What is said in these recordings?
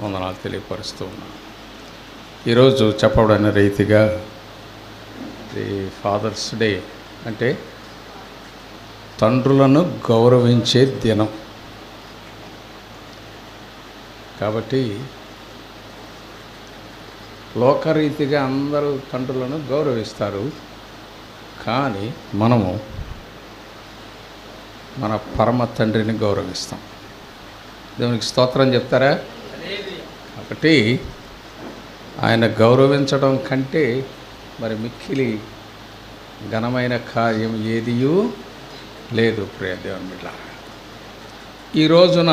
వందనాలు తెలియపరుస్తూ ఉన్నాను. ఈరోజు చెప్పబడిన రీతిగా ది ఫాదర్స్ డే అంటే తండ్రులను గౌరవించే దినం. కాబట్టి లోకరీతిగా అందరూ తండ్రులను గౌరవిస్తారు, కానీ మనము మన పరమ తండ్రిని గౌరవిస్తాం. దేవునికి స్తోత్రం చెప్తారా? కాబట్టి ఆయన గౌరవించడం కంటే మరి మిక్కిలి ఘనమైన కార్యం ఏదియూ లేదు. ప్రియ దేవుని బిడ్డలారా, ఈ రోజున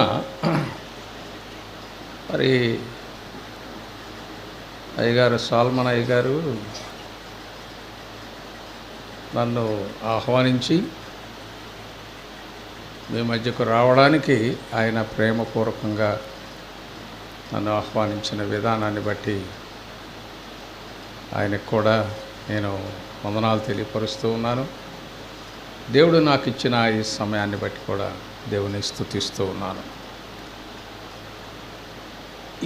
మరి అయ్యగారు సాల్మన్ అయ్యగారు నన్ను ఆహ్వానించి మీ మధ్యకు రావడానికి ఆయన ప్రేమపూర్వకంగా నన్ను ఆహ్వానించిన విధానాన్ని బట్టి ఆయనకు కూడా నేను వందనాలు తెలియపరుస్తూ ఉన్నాను. దేవుడు నాకు ఇచ్చిన ఈ సమయాన్ని బట్టి కూడా దేవుని స్తుతిస్తూ ఉన్నాను.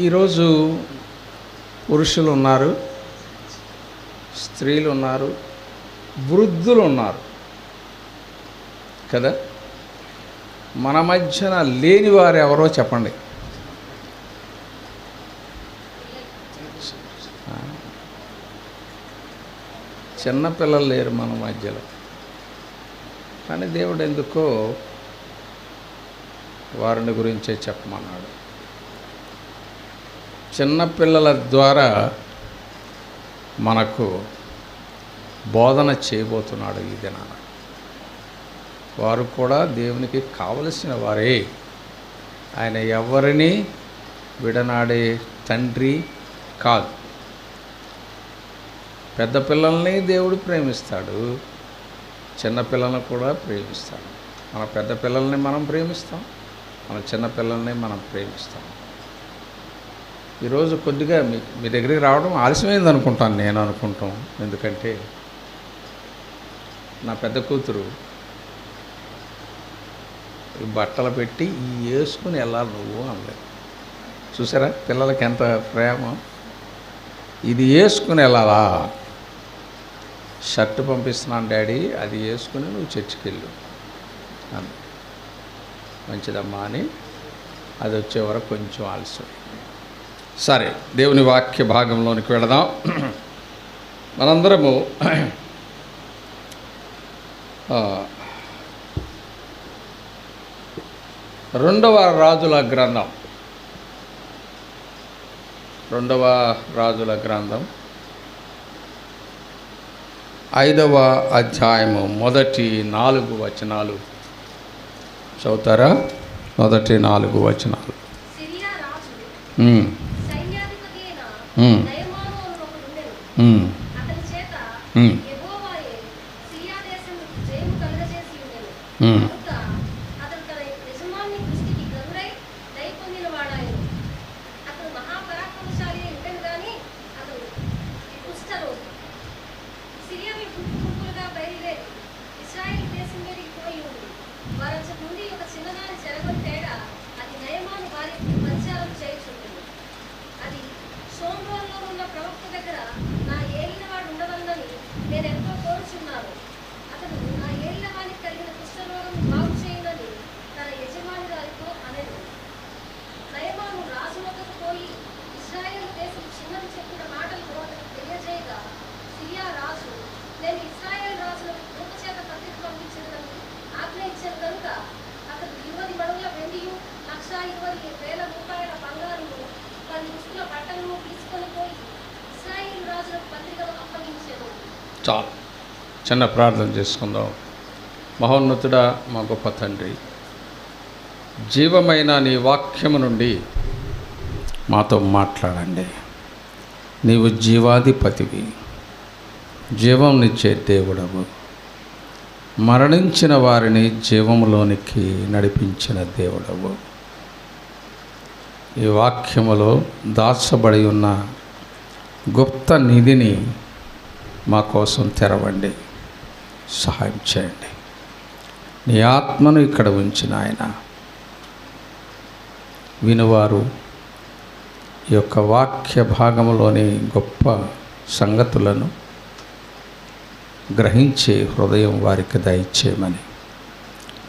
ఈరోజు పురుషులు ఉన్నారు, స్త్రీలు ఉన్నారు, వృద్ధులు ఉన్నారు కదా. మన మధ్యన లేని వారు ఎవరో చెప్పండి. చిన్నపిల్లలు లేరు మన మధ్యలో, కానీ దేవుడు ఎందుకో వారిని గురించే చెప్పమన్నాడు. చిన్నపిల్లల ద్వారా మనకు బోధన చేయబోతున్నాడు ఈ దినాన. వారు కూడా దేవునికి కావలసిన వారే. ఆయన ఎవరిని విడనాడే తండ్రి కాదు. పెద్ద పిల్లల్ని దేవుడు ప్రేమిస్తాడు, చిన్నపిల్లలను కూడా ప్రేమిస్తాడు. మన పెద్ద పిల్లల్ని మనం ప్రేమిస్తాం, మన చిన్నపిల్లల్ని మనం ప్రేమిస్తాం. ఈరోజు కొద్దిగా మీ దగ్గరికి రావడం ఆలస్యమైంది అనుకుంటాను, నేను అనుకుంటాం. ఎందుకంటే నా పెద్ద కూతురు ఈ బట్టలు పెట్టి వేసుకుని వెళ్ళాలి నువ్వు అనలేదు. చూసారా పిల్లలకి ఎంత ప్రేమ. ఇది వేసుకుని వెళ్ళాలా? షర్ట్ పంపిస్తున్నాను డాడీ, అది వేసుకుని నువ్వు చర్చికి వెళ్ళు అని. మంచిదమ్మా అని అది వచ్చే వరకు కొంచెం ఆలస్యం. సరే, దేవుని వాక్య భాగంలోనికి వెళదాం. మనందరము రెండవ రాజుల గ్రంథం 5వ అధ్యాయము మొదటి 4 వచనాలు చదువుతారా? మొదటి 4 వచనాలు. చాలు, చిన్న ప్రార్థన చేసుకుందాం. మహోన్నతుడా, మా గొప్ప తండ్రి, జీవమైన నీ వాక్యము నుండి మాతో మాట్లాడండి. నీవు జీవాధిపతివి, జీవంనిచ్చే దేవుడవు, మరణించిన వారిని జీవములోనికి నడిపించిన దేవుడవు. ఈ వాక్యములో దాచబడి ఉన్న గుప్త నిధిని మా కోసం తెరవండి, సహాయం చేయండి. నీ ఆత్మను ఇక్కడ ఉంచిన ఆయన వినువారు ఈ యొక్క వాక్య భాగంలోని గొప్ప సంగతులను గ్రహించే హృదయం వారికి దయచేయమని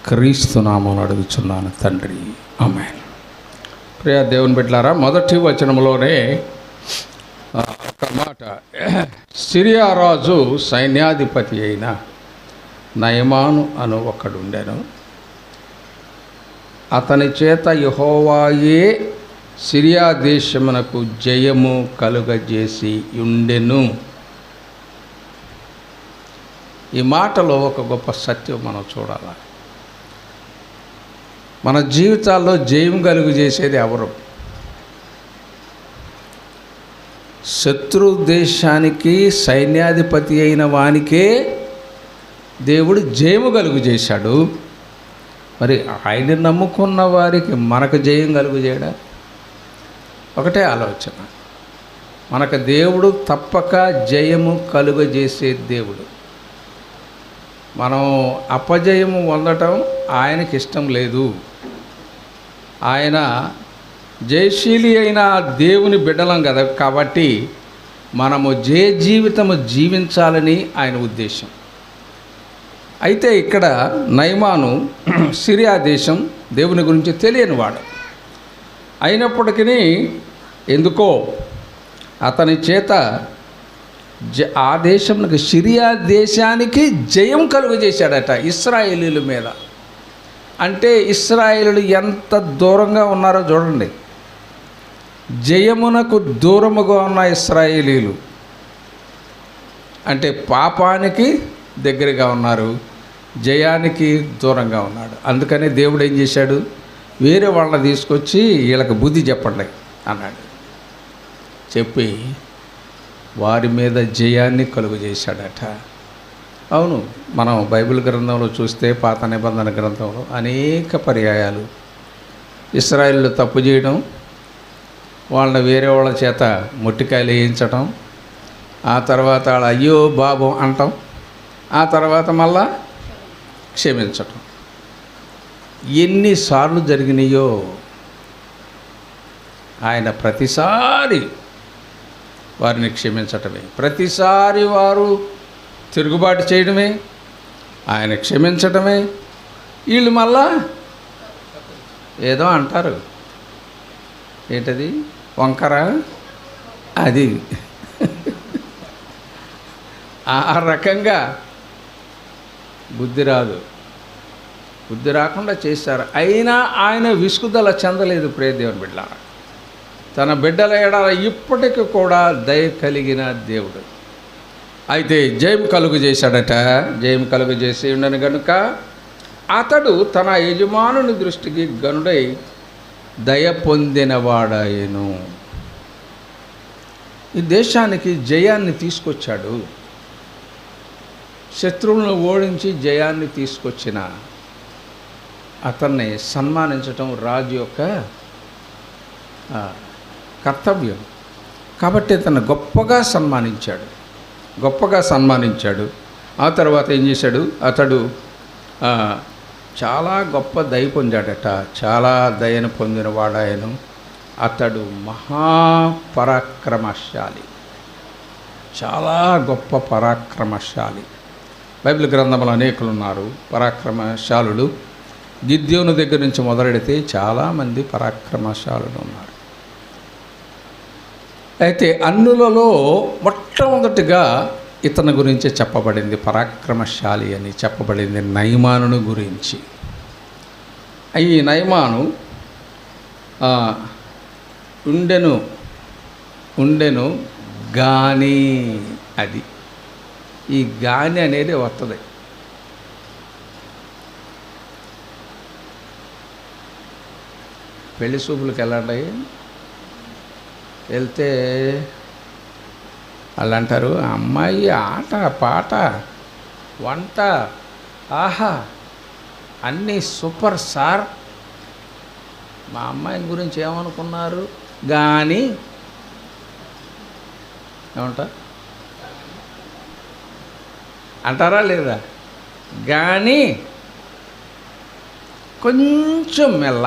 క్రీస్తు నామమున అడుగుచున్నాను తండ్రి, ఆమేన్. ప్రియ దేవుని బిడ్డలారా, మొదటి వచనంలోనే ఒక మాట, సిరియా రాజు సైన్యాధిపతి అయిన నయమాను అను ఒకడుండెను. అతని చేత యెహోవాయే సిరియా దేశమునకు జయము కలుగజేసి ఉండెను. ఈ మాటలో ఒక గొప్ప సత్యం మనం చూడాలి. మన జీవితాల్లో జయం కలుగు చేసేది ఎవరు? శత్రు దేశానికి సైన్యాధిపతి అయిన వానికే దేవుడు జయము కలుగు చేశాడు. మరి ఆయన నమ్ముకున్న వారికి మనకు జయం కలుగు చేయడా? ఒకటే ఆలోచన. మనకు దేవుడు తప్పక జయము కలుగజేసే దేవుడు. మనం అపజయము పొందటం ఆయనకి ఇష్టం లేదు. ఆయన జయశీలి అయిన దేవుని బిడ్డలం కదా, కాబట్టి మనము జయ జీవితము జీవించాలని ఆయన ఉద్దేశం. అయితే ఇక్కడ నయమాను సిరియా దేశం దేవుని గురించి తెలియనివాడు అయినప్పటికీ ఎందుకో అతని చేత ఆ దేశంకి, సిరియా దేశానికి జయం కలుగజేశాడట ఇశ్రాయేలీల మీద. అంటే ఇశ్రాయేలీలు ఎంత దూరంగా ఉన్నారో చూడండి. జయమునకు దూరముగా ఉన్న ఇశ్రాయేలీలు అంటే పాపానికి దగ్గరగా ఉన్నారు, జయానికి దూరంగా ఉన్నాడు. అందుకని దేవుడు ఏం చేశాడు? వేరే వాళ్ళని తీసుకొచ్చి వీళ్ళకి బుద్ధి చెప్పండి అన్నాడు. చెప్పి వారి మీద జయాన్ని కలుగు చేశాడట. అవును, మనం బైబిల్ గ్రంథంలో చూస్తే పాత నిబంధన గ్రంథంలో అనేక పర్యాయాలు ఇశ్రాయేలు తప్పు చేయడం, వాళ్ళని వేరే వాళ్ళ చేత మొట్టికాయలు వేయించటం, ఆ తర్వాత వాళ్ళ అయ్యో బాబు అంటాం, ఆ తర్వాత మళ్ళా క్షమించటం ఎన్నిసార్లు జరిగినాయో. ఆయన ప్రతిసారి వారిని క్షమించటమే, ప్రతిసారి వారు తిరుగుబాటు చేయడమే, ఆయన క్షమించటమే. వీళ్ళు మళ్ళా ఏదో అంటారు, ఏంటది వంకర, అది ఆ రకంగా బుద్ధి రాదు, బుద్ధి రాకుండా చేశారు. అయినా ఆయన విసుగుదల చెందలేదు. ప్రియ దేవుని బిడ్డ, తన బిడ్డల ఎడల ఇప్పటికి కూడా దయ కలిగిన దేవుడు. అయితే జయం కలుగు చేశాడట. జయం కలుగు చేసి ఉండను కనుక అతడు తన యజమానుని దృష్టికి గనుడై దయ పొందినవాడాయను. ఈ దేశానికి జయాన్ని తీసుకొచ్చాడు. శత్రువులను ఓడించి జయాన్ని తీసుకొచ్చిన అతన్ని సన్మానించటం రాజు యొక్క కర్తవ్యం. కాబట్టి అతను గొప్పగా సన్మానించాడు. ఆ తర్వాత ఏం చేశాడు? అతడు చాలా గొప్ప దయ పొందాడట. చాలా దయను పొందిన వాడాయను. అతడు మహాపరాక్రమశాలి, చాలా గొప్ప పరాక్రమశాలి. బైబిల్ గ్రంథంలో అనేకులు ఉన్నారు పరాక్రమశాలులు. గిద్యోను దగ్గర నుంచి మొదలెడితే చాలామంది పరాక్రమశాలులు ఉన్నారు. అయితే అన్నులలో మొట్టమొదటిగా ఇతని గురించి చెప్పబడింది, పరాక్రమశాలి అని చెప్పబడింది నయమానుని గురించి. ఈ నయమాను ఉండెను గాని, అది ఈ గాని అనేది వస్తుంది. పెళ్లి చూపులకు వెళ్ళండి, వెళ్తే వాళ్ళు అంటారు, అమ్మాయి ఆట పాట వంట ఆహా అన్నీ సూపర్ సార్, మా అమ్మాయి గురించి ఏమనుకున్నారు కానీ ఏమంటా అంటారా లేదా? కానీ కొంచెం మెల్ల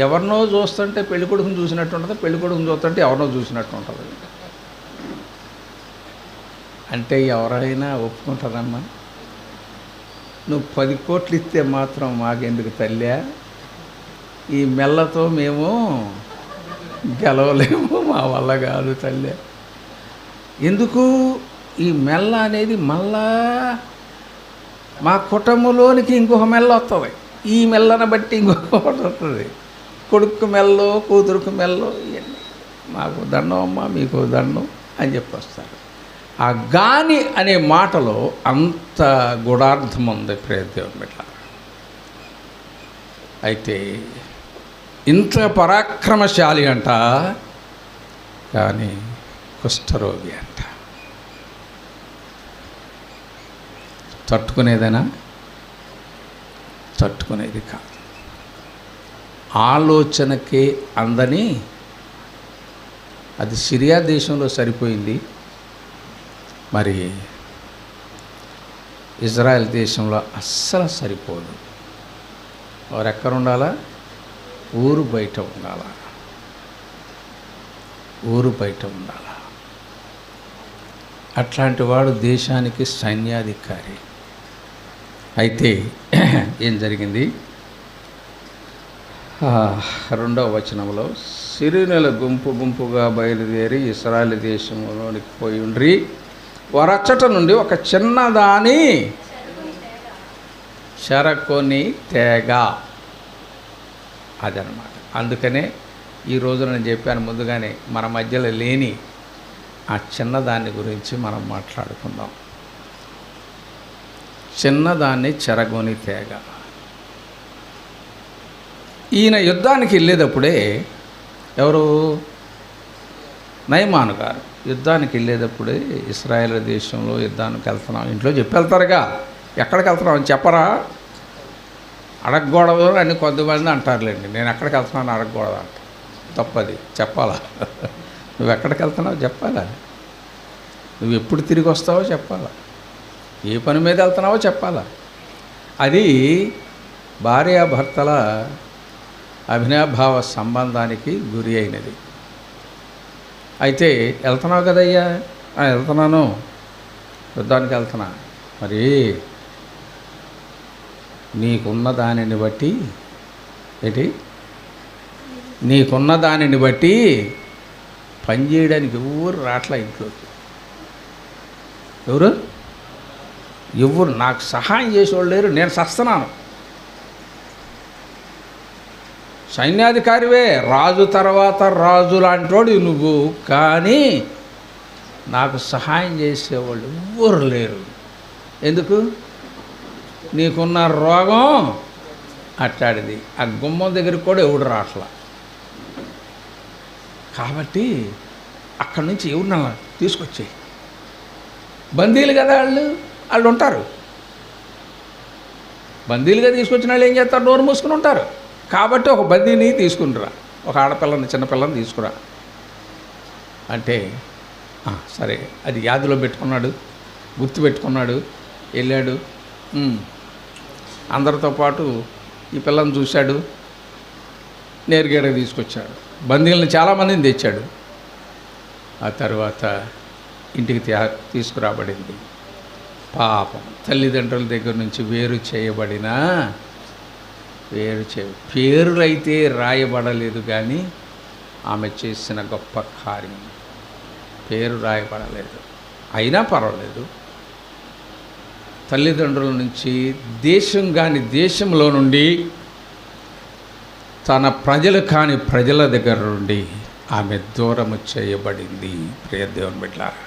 ఎవరినో చూస్తుంటే పెళ్లి కొడుకుని చూసినట్టు ఉంటుంది, పెళ్లి కొడుకుని చూస్తుంటే ఎవరినో చూసినట్టు ఉంటుంది. అంటే ఎవరైనా ఒప్పుకుంటారమ్మా? నువ్వు 10 కోట్లు ఇస్తే మాత్రం మాకెందుకు తల్లి, ఈ మెల్లతో మేము గెలవలేము, మా వల్ల కాదు తల్లి. ఎందుకు? ఈ మెల్ల అనేది మళ్ళా మా కుటుంబంలోనికి ఇంకొక మెల్ల వస్తుంది, ఈ మెల్లను బట్టి ఇంకొకటి వస్తుంది. కొడుకు మెల్లో, కూతురుకు మెల్లో, ఇవన్నీ మాకు దండం అమ్మ, మీకు దండం అని చెప్పి వస్తారు. ఆ గాని అనే మాటలో అంత గూఢార్థం ఉంది ప్రియదేవుని బిడ్డ. అయితే ఇంత పరాక్రమశాలి అంట, కానీ కుష్ఠరోగి అంట. తట్టుకునేదేనా? తట్టుకునేది కాదు. ఆలోచనకే అందని అది సిరియా దేశంలో సరిపోయింది, మరి ఇజ్రాయెల్ దేశంలో అస్సలు సరిపోదు. వారు ఎక్కడ ఉండాలా? ఊరు బయట ఉండాలా, ఊరు బయట ఉండాలా. అట్లాంటి వాడు దేశానికి సైన్యాధికారి. అయితే ఏం జరిగింది? 2వ వచనంలో, సిరియనుల గుంపు గుంపుగా బయలుదేరి ఇశ్రాయేలు దేశంలోనికి పోయి ఉండ్రి, వారచ్చట నుండి ఒక చిన్నదాని చెరకొని తేగ. అదనమాట. అందుకనే ఈరోజు నేను చెప్పాను ముందుగానే, మన మధ్యలో లేని ఆ చిన్నదాన్ని గురించి మనం మాట్లాడుకుందాం. చిన్నదాన్ని చెరగొని తేగ. ఈయన యుద్ధానికి వెళ్ళేటప్పుడే ఎవరు? నయమాను గారు యుద్ధానికి వెళ్ళేటప్పుడే ఇశ్రాయేల్ దేశంలో యుద్ధానికి వెళ్తున్నాం, ఇంట్లో చెప్పి వెళ్తారుగా, ఎక్కడికి వెళ్తున్నాం అని చెప్పరా? అడగకూడదు అని కొంతమంది అంటారులేండి. నేను ఎక్కడికి వెళ్తున్నాను అడగకూడదు అంట. తప్పది, చెప్పాలా? నువ్వు ఎక్కడికి వెళ్తున్నావు చెప్పాలా, నువ్వు ఎప్పుడు తిరిగి వస్తావో చెప్పాలా, ఏ పని మీద వెళ్తున్నావో చెప్పాలా. అది భార్యాభర్తల అభినాభావ సంబంధానికి గురి అయినది. అయితే వెళ్తున్నావు కదయ్యా, వెళ్తున్నాను, యుద్ధానికి వెళ్తున్నా, మరి నీకున్న దానిని బట్టి ఏంటి, నీకున్న దానిని బట్టి పని చేయడానికి ఎవరు రాట్లా ఇంట్లోకి. ఎవరు నాకు సహాయం చేసేవాళ్ళు లేరు, నేను సస్తున్నాను. సైన్యాధికారివే, రాజు తర్వాత రాజు లాంటోడు నువ్వు, కానీ నాకు సహాయం చేసేవాళ్ళు ఎవ్వరు లేరు. ఎందుకు? నీకున్న రోగం అట్టాడిది, ఆ గుమ్మం దగ్గరికి కూడా ఎవడు రాట్లా. కాబట్టి అక్కడి నుంచి ఎవరినన్నా తీసుకొచ్చేయి. బందీలు కదా వాళ్ళు ఉంటారు. బందీలుగా తీసుకొచ్చిన వాళ్ళు ఏం చేస్తారు? నోరు మూసుకుని ఉంటారు. కాబట్టి ఒక బందీని తీసుకునిరా, ఒక ఆడపిల్లని చిన్నపిల్లని తీసుకురా అంటే సరే. అది యాదిలో పెట్టుకున్నాడు, గుర్తు పెట్టుకున్నాడు, వెళ్ళాడు, అందరితో పాటు ఈ పిల్లని చూశాడు, నేరుగేడకు తీసుకొచ్చాడు. బందీలను చాలామందిని తెచ్చాడు. ఆ తర్వాత ఇంటికి తీసుకురాబడింది. పాపం తల్లిదండ్రుల దగ్గర నుంచి వేరు చేయబడిన పేరులైతే రాయబడలేదు, కానీ ఆమె చేసిన గొప్ప కార్యం పేరు రాయబడలేదు. అయినా పర్వాలేదు. తల్లిదండ్రుల నుంచి దేశం కాని దేశంలో నుండి, తన ప్రజలు కాని ప్రజల దగ్గర నుండి ఆమె దూరము చేయబడింది. ప్రియ దేవుని బిడ్డలారా,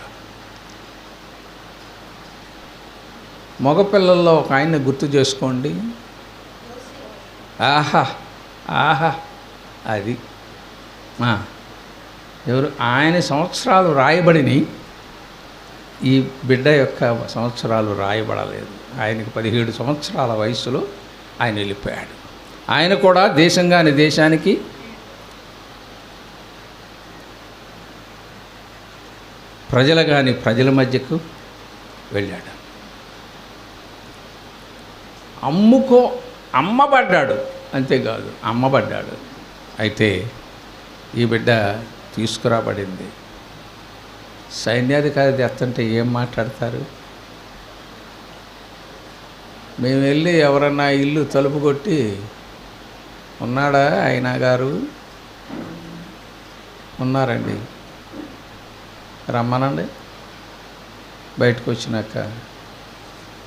మగపిల్లల్లో ఒక ఆయన్ని గుర్తు చేసుకోండి. ఆహా ఆహా, అది ఎవరు? ఆయన సంవత్సరాలు రాయబడినాయి, ఈ బిడ్డ యొక్క సంవత్సరాలు రాయబడలేదు. ఆయనకు 17 సంవత్సరాల వయసులో ఆయన వెళ్ళిపోయాడు. ఆయన కూడా దేశం కాని దేశానికి, ప్రజలు కాని ప్రజల మధ్యకు వెళ్ళాడు. అమ్మబడ్డాడు, అంతేకాదు అమ్మబడ్డాడు. అయితే ఈ బిడ్డ తీసుకురాబడింది. సైన్యాధికారి తెస్తుంటే ఏం మాట్లాడతారు? మేము వెళ్ళి ఎవరన్నా ఇల్లు తలుపు కొట్టి, ఉన్నాడా అయినా గారు? ఉన్నారండి, రమ్మనండి. బయటకు వచ్చినాక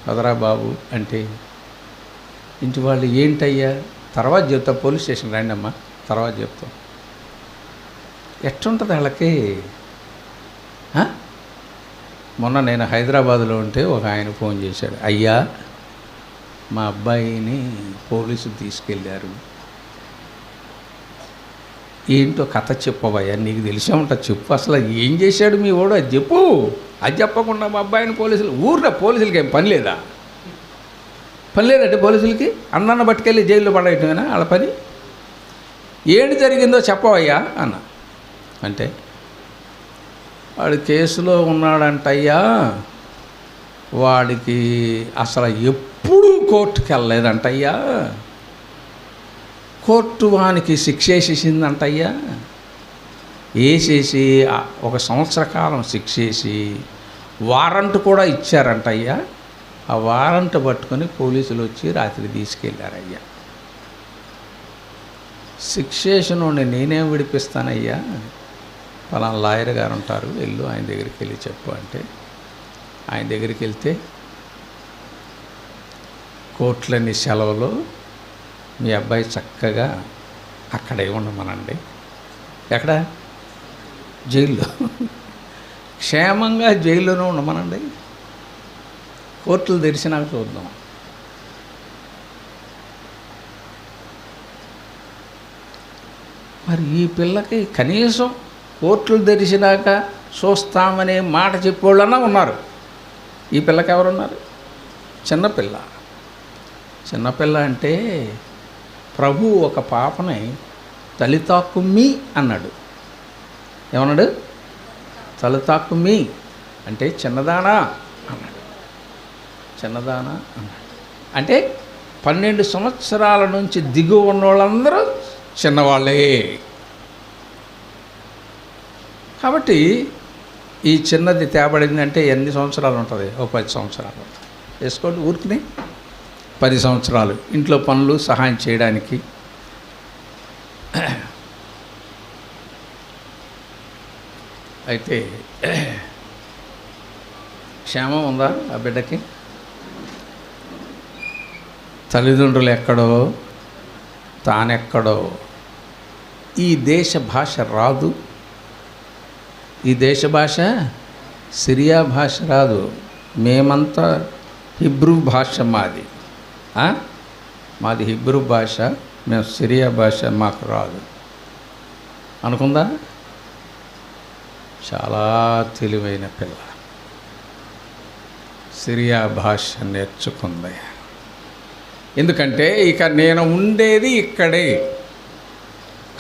పదరా బాబు అంటే ఇంటి వాళ్ళు ఏంటయ్యా తర్వాత చెప్తాం, పోలీస్ స్టేషన్ రండి అమ్మా తర్వాత చెప్తాం. ఎట్టుంటుంది వాళ్ళకి? మొన్న నేను హైదరాబాదులో ఉంటే ఒక ఆయన ఫోన్ చేశాడు, అయ్యా మా అబ్బాయిని పోలీసులు తీసుకెళ్ళారు. ఏంటో కథ చెప్పవయ్యా, నీకు తెలిసే ఉంటుంది, చెప్పు అసలు ఏం చేశాడు మీ వాడు, అది చెప్పు. అది చెప్పకుండా మా అబ్బాయిని పోలీసులు, ఊర్లో పోలీసులకి ఏం పని లేదా? పని లేదంటే పోలీసులకి అన్న పట్టుకెళ్ళి జైల్లో పడేయటమేనా వాళ్ళ పని? ఏంటి జరిగిందో చెప్పవయ్యా అన్న. అంటే వాడు కేసులో ఉన్నాడంటయ్యా, వాడికి అసలు ఎప్పుడూ కోర్టుకి వెళ్ళలేదంటయ్యా, కోర్టు వానికి శిక్ష వేసేసిందంటయ్యా, వేసేసి 1 సంవత్సర కాలం శిక్ష వేసి వారంట్ కూడా ఇచ్చారంటయ్యా. ఆ వారంట్ పట్టుకొని పోలీసులు వచ్చి రాత్రి తీసుకెళ్ళారయ్యా. శిక్ష వేసినోడిని నేనేం విడిపిస్తానయ్యా, పలానా లాయర్ గారు ఉంటారు, వెళ్ళు ఆయన దగ్గరికి వెళ్ళి చెప్పు అంటే ఆయన దగ్గరికి వెళ్తే కోర్టులన్నీ సెలవులు, మీ అబ్బాయి చక్కగా అక్కడే ఉండమనండి. ఎక్కడ? జైల్లో, క్షేమంగా జైల్లోనే ఉండమనండి, కోర్టులు తెరిచినాక చూద్దాం. మరి ఈ పిల్లకి కనీసం కోర్టులు తెరిచినాక చూస్తామనే మాట చెప్పేవాళ్ళన్నా ఉన్నారు. ఈ పిల్లకి ఎవరున్నారు? చిన్నపిల్ల. చిన్నపిల్ల అంటే ప్రభు ఒక పాపని తలితాకుమ్మి అన్నాడు. ఏమన్నాడు? తలితాకుమ్మి అంటే చిన్నదానా అన్నాడు. చిన్నదానా అన్నాడు అంటే 12 సంవత్సరాల నుంచి దిగువ ఉన్న వాళ్ళందరూ చిన్నవాళ్ళే. కాబట్టి ఈ చిన్నది తేబడిందంటే ఎన్ని సంవత్సరాలు ఉంటుంది? 10 సంవత్సరాలు వేసుకోండి. ఊరికి 10 సంవత్సరాలు ఇంట్లో పనులు సహాయం చేయడానికి. అయితే క్షేమం ఉందా ఆ బిడ్డకి? తల్లిదండ్రులు ఎక్కడో, తానెక్కడో. ఈ దేశ భాష రాదు, ఈ దేశ భాష సిరియా భాష రాదు. మేమంతా హిబ్రూ భాష మాది, మాది హిబ్రూ భాష, మేము సిరియా భాష మాకు రాదు అనుకుందా? చాలా తెలివైన పిల్ల సిరియా భాష నేర్చుకుంది. ఎందుకంటే ఇక నేను ఉండేది ఇక్కడే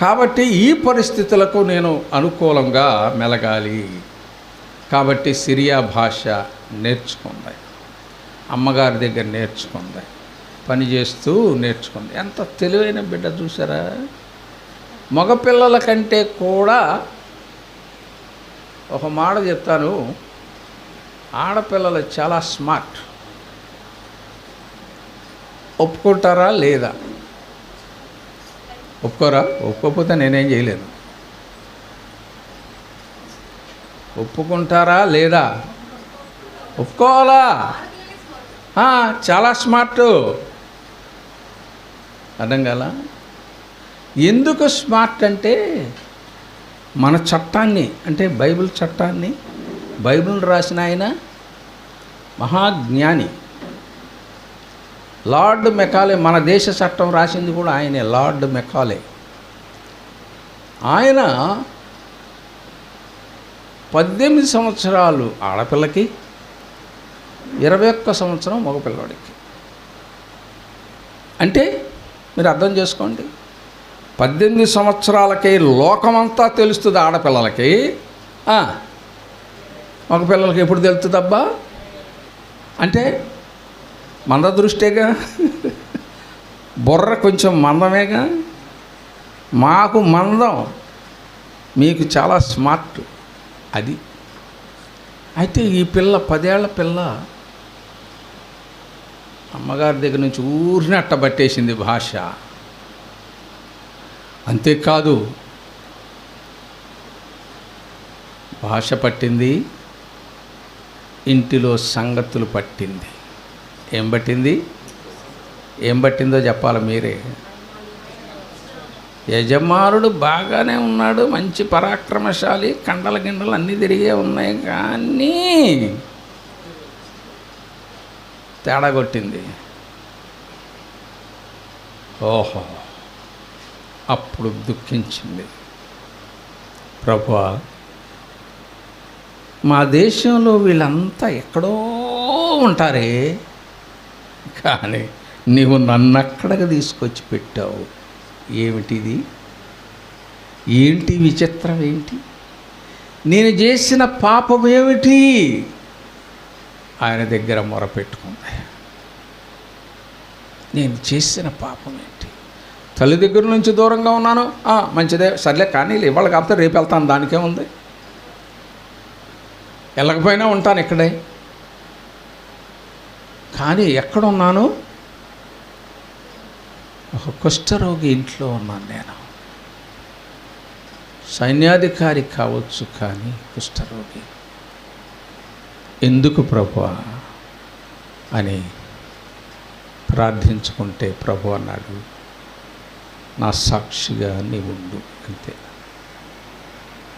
కాబట్టి ఈ పరిస్థితులకు నేను అనుకూలంగా మెలగాలి కాబట్టి సిరియా భాష నేర్చుకుంది. అమ్మగారి దగ్గర నేర్చుకుంది, పని చేస్తూ నేర్చుకుంది. ఎంత తెలివైన బిడ్డ చూసారా? మగపిల్లల కంటే కూడా ఒక మాట చెప్తాను, ఆడపిల్లలు చాలా స్మార్ట్. ఒప్పుకుంటారా లేదా? ఒప్పుకోరా? ఒప్పుకోకపోతే నేనేం చేయలేను. ఒప్పుకుంటారా లేదా? ఒప్పుకోవాలా? చాలా స్మార్ట్. అర్థం కాలా? ఎందుకు స్మార్ట్ అంటే మన చట్టాన్ని, అంటే బైబిల్ చట్టాన్ని, బైబిల్ రాసిన ఆయన మహాజ్ఞాని లార్డ్ మెకాలే. మన దేశ చట్టం రాసింది కూడా ఆయనే, లార్డ్ మెకాలే. ఆయన 18 సంవత్సరాలు ఆడపిల్లకి, 21 సంవత్సరం మగపిల్లవాడికి. అంటే మీరు అర్థం చేసుకోండి, 18 సంవత్సరాలకి లోకమంతా తెలుస్తుంది ఆడపిల్లలకి, మగపిల్లలకి ఎప్పుడు తెలుస్తుందబ్బా? అంటే మంద దృష్టేగా, బుర్ర కొంచెం మందమేగా. మాకు మందం, మీకు చాలా స్మార్ట్. అది అయితే ఈ పిల్ల 10 ఏళ్ల పిల్ల అమ్మగారి దగ్గర నుంచి ఊరిని అట్టబట్టేసింది భాష. అంతేకాదు, భాష పట్టింది, ఇంటిలో సంగతులు పట్టింది. ఏం పట్టిందో చెప్పాలి మీరే. యజమానుడు బాగానే ఉన్నాడు, మంచి పరాక్రమశాలి, కండల గిండలు అన్నీ తిరిగే ఉన్నాయి, కానీ తేడా కొట్టింది. ఓహో, అప్పుడు దుఃఖించింది. ప్రభువా, మా దేశంలో వీళ్ళంతా ఎక్కడో ఉంటారే, కానీ నీవు నన్ను అక్కడికి తీసుకొచ్చి పెట్టావు. ఏమిటిది? ఏంటి విచిత్రం? ఏంటి నేను చేసిన పాపం ఏమిటి? ఆయన దగ్గర మొరపెట్టుకుంది. నేను చేసిన పాపం ఏంటి? తల్లి దగ్గర నుంచి దూరంగా ఉన్నాను, మంచిదే, సర్లే, కానీ ఇవాళ కాకపోతే రేపు వెళ్తాను, దానికేముంది, వెళ్ళకపోయినా ఉంటాను ఇక్కడే. కానీ ఎక్కడున్నాను? ఒక కుష్ఠరోగి ఇంట్లో ఉన్నాను నేను. సైన్యాధికారి కావచ్చు, కానీ కుష్ఠరోగి. ఎందుకు ప్రభువా అని ప్రార్థించుకుంటే ప్రభు అన్నాడు, నా సాక్షిగా నీవు ఉండు. అంతే.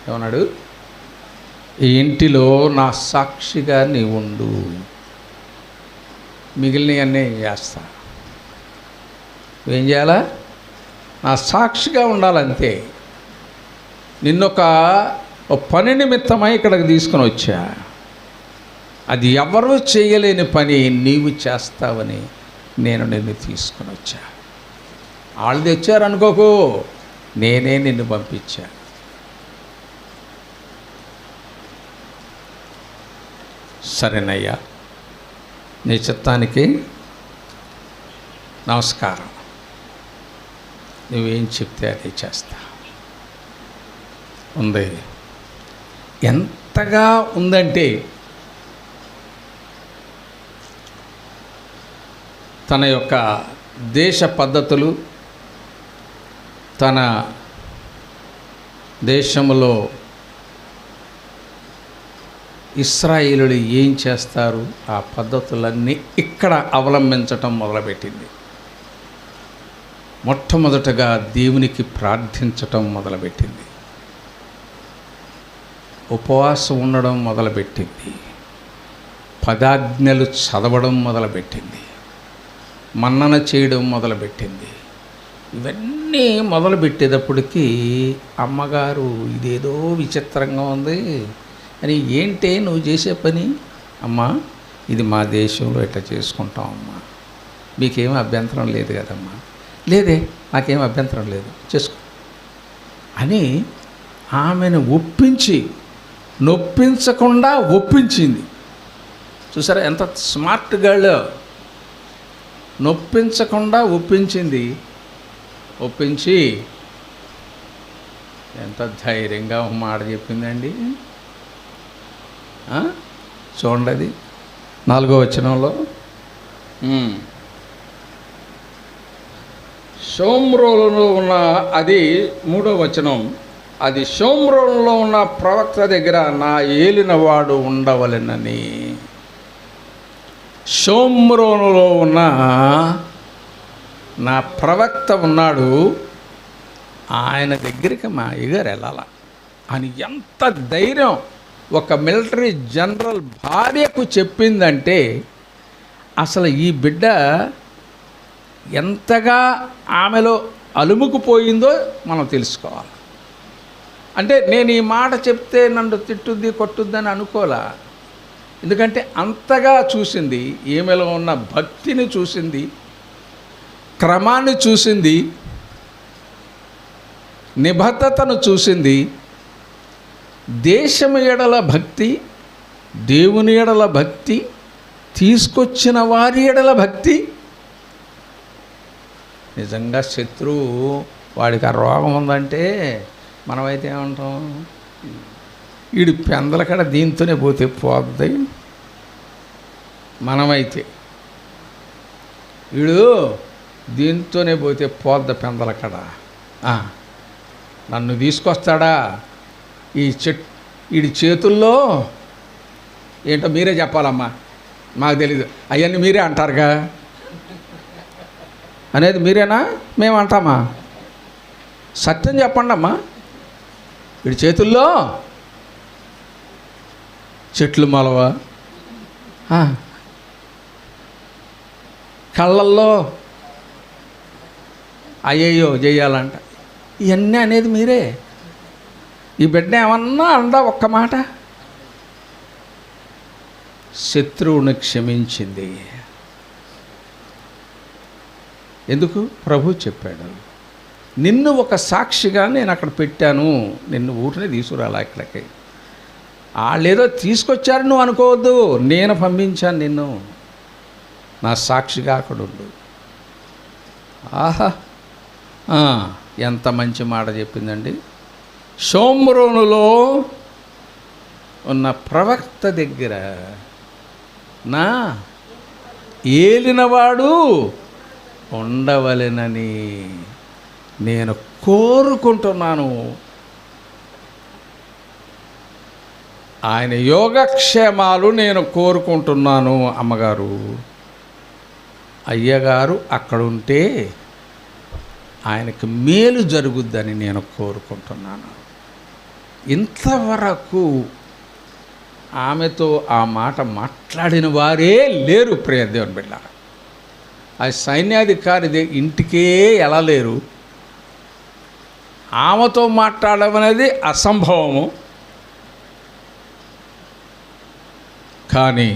ఏమన్నాడు? ఈ ఇంటిలో నా సాక్షిగా నీవు ఉండు, మిగిలినవన్నీ చేస్తా. నువ్వేం చేయాలా? నా సాక్షిగా ఉండాలంతే. నిన్నొక పని నిమిత్తమై ఇక్కడికి తీసుకొని వచ్చా. అది ఎవరూ చేయలేని పని నీవు చేస్తావని నేను నిన్ను తీసుకొని వచ్చా. వాళ్ళు తెచ్చారనుకోకు, నేనే నిన్ను పంపించా. సరేనయ్యా, నీ చిత్తానికి నమస్కారం, నువ్వేం చెప్తే అది చేస్తా. ఉంది. ఎంతగా ఉందంటే తన యొక్క దేశ పద్ధతులు, తన దేశంలో ఇశ్రాయేలులు ఏం చేస్తారు, ఆ పద్ధతులన్నీ ఇక్కడ అవలంబించటం మొదలుపెట్టింది. మొట్టమొదటగా దేవునికి ప్రార్థించటం మొదలుపెట్టింది, ఉపవాసం ఉండడం మొదలుపెట్టింది, పదాజ్ఞలు చదవడం మొదలుపెట్టింది, మన్నన చేయడం మొదలుపెట్టింది. ఇవన్నీ మొదలుపెట్టేటప్పటికీ అమ్మగారు ఇదేదో విచిత్రంగా ఉంది అని, ఏంటే నువ్వు చేసే పని? అమ్మా, ఇది మా దేశంలో ఇట్లా చేసుకుంటాం అమ్మా, మీకేమీ అభ్యంతరం లేదు కదమ్మా. లేదే, నాకేం అభ్యంతరం లేదు, చేసుకో అని ఆమెను ఒప్పించి, నొప్పించకుండా ఒప్పించింది. చూసారా ఎంత స్మార్ట్ గర్ల్? నొప్పించకుండా ఒప్పించింది. ఒప్పించి ఎంత ధైర్యంగా ఒక మాట చెప్పిందండి. చూడండి, అది 4వ వచనంలో, షోమ్రోనులో ఉన్న, అది 3వ వచనం, అది షోమ్రోనులో ఉన్న ప్రవక్త దగ్గర నా ఏలినవాడు ఉండవలెనని. షోమ్రోనులో ఉన్న నా ప్రవక్త ఉన్నాడు, ఆయన దగ్గరికి మా అయ్యగారు వెళ్ళాల అని ఎంత ధైర్యం ఒక మిలిటరీ జనరల్ భార్యకు చెప్పిందంటే, అసలు ఈ బిడ్డ ఎంతగా ఆమెలో అలుముకుపోయిందో మనం తెలుసుకోవాలి. అంటే నేను ఈ మాట చెప్తే నన్ను తిట్టుద్ది, కొట్టుద్దని అనుకోలే. ఎందుకంటే అంతగా చూసింది, ఈమెలో ఉన్న భక్తిని చూసింది, క్రమాన్ని చూసింది, నిబద్ధతను చూసింది, దేశం ఎడల భక్తి, దేవుని ఎడల భక్తి, తీసుకొచ్చిన వారి ఎడల భక్తి. నిజంగా శత్రువు వాడికి ఆ రోగం ఉందంటే మనమైతే ఏమంటాం, వీడి పెందల కడ దీంతోనే పోతే పోద్ది. మనమైతే వీడు దీంతోనే పోతే పోద్ద పెందల కడ, నన్ను తీసుకొస్తాడా వీడి చేతుల్లో ఏంటో మీరే చెప్పాలమ్మా, మాకు తెలీదు, అవన్నీ మీరే అంటారుగా అనేది మీరేనా, మేము అంటామా? సత్యం చెప్పండి అమ్మా. వీడి చేతుల్లో చెట్లు మొలవా, కళ్ళల్లో అయ్యయ్యో చెయ్యాలంట, ఇవన్నీ అనేది మీరే. ఈ బిడ్డ ఏమన్నా అందా ఒక్క మాట? శత్రువుని క్షమించింది. ఎందుకు? ప్రభు చెప్పాడు, నిన్ను ఒక సాక్షిగా నేను అక్కడ పెట్టాను, నిన్ను ఊరినే తీసుకురాలా ఇక్కడికి. వాళ్ళేదో తీసుకొచ్చారు నువ్వు అనుకోవద్దు, నేను పంపించాను నిన్ను, నా సాక్షిగా అక్కడ ఉండు. ఆహా, ఎంత మంచి మాట చెప్పిందండి. షోమ్రోనులో ఉన్న ప్రవక్త దగ్గర నా ఏలినవాడు ఉండవలెనని నేను కోరుకుంటున్నాను. ఆయన యోగక్షేమాలు నేను కోరుకుంటున్నాను. అమ్మగారు, అయ్యగారు అక్కడుంటే ఆయనకు మేలు జరుగుద్దని నేను కోరుకుంటున్నాను. ఇంతవరకు ఆమెతో ఆ మాట మాట్లాడిన వారే లేరు. ప్రియ దేవుని బిడ్డ, ఆ సైన్యాధికారి ఇంటికే ఎలా లేరు. ఆమెతో మాట్లాడడం అనేది అసంభవము. కానీ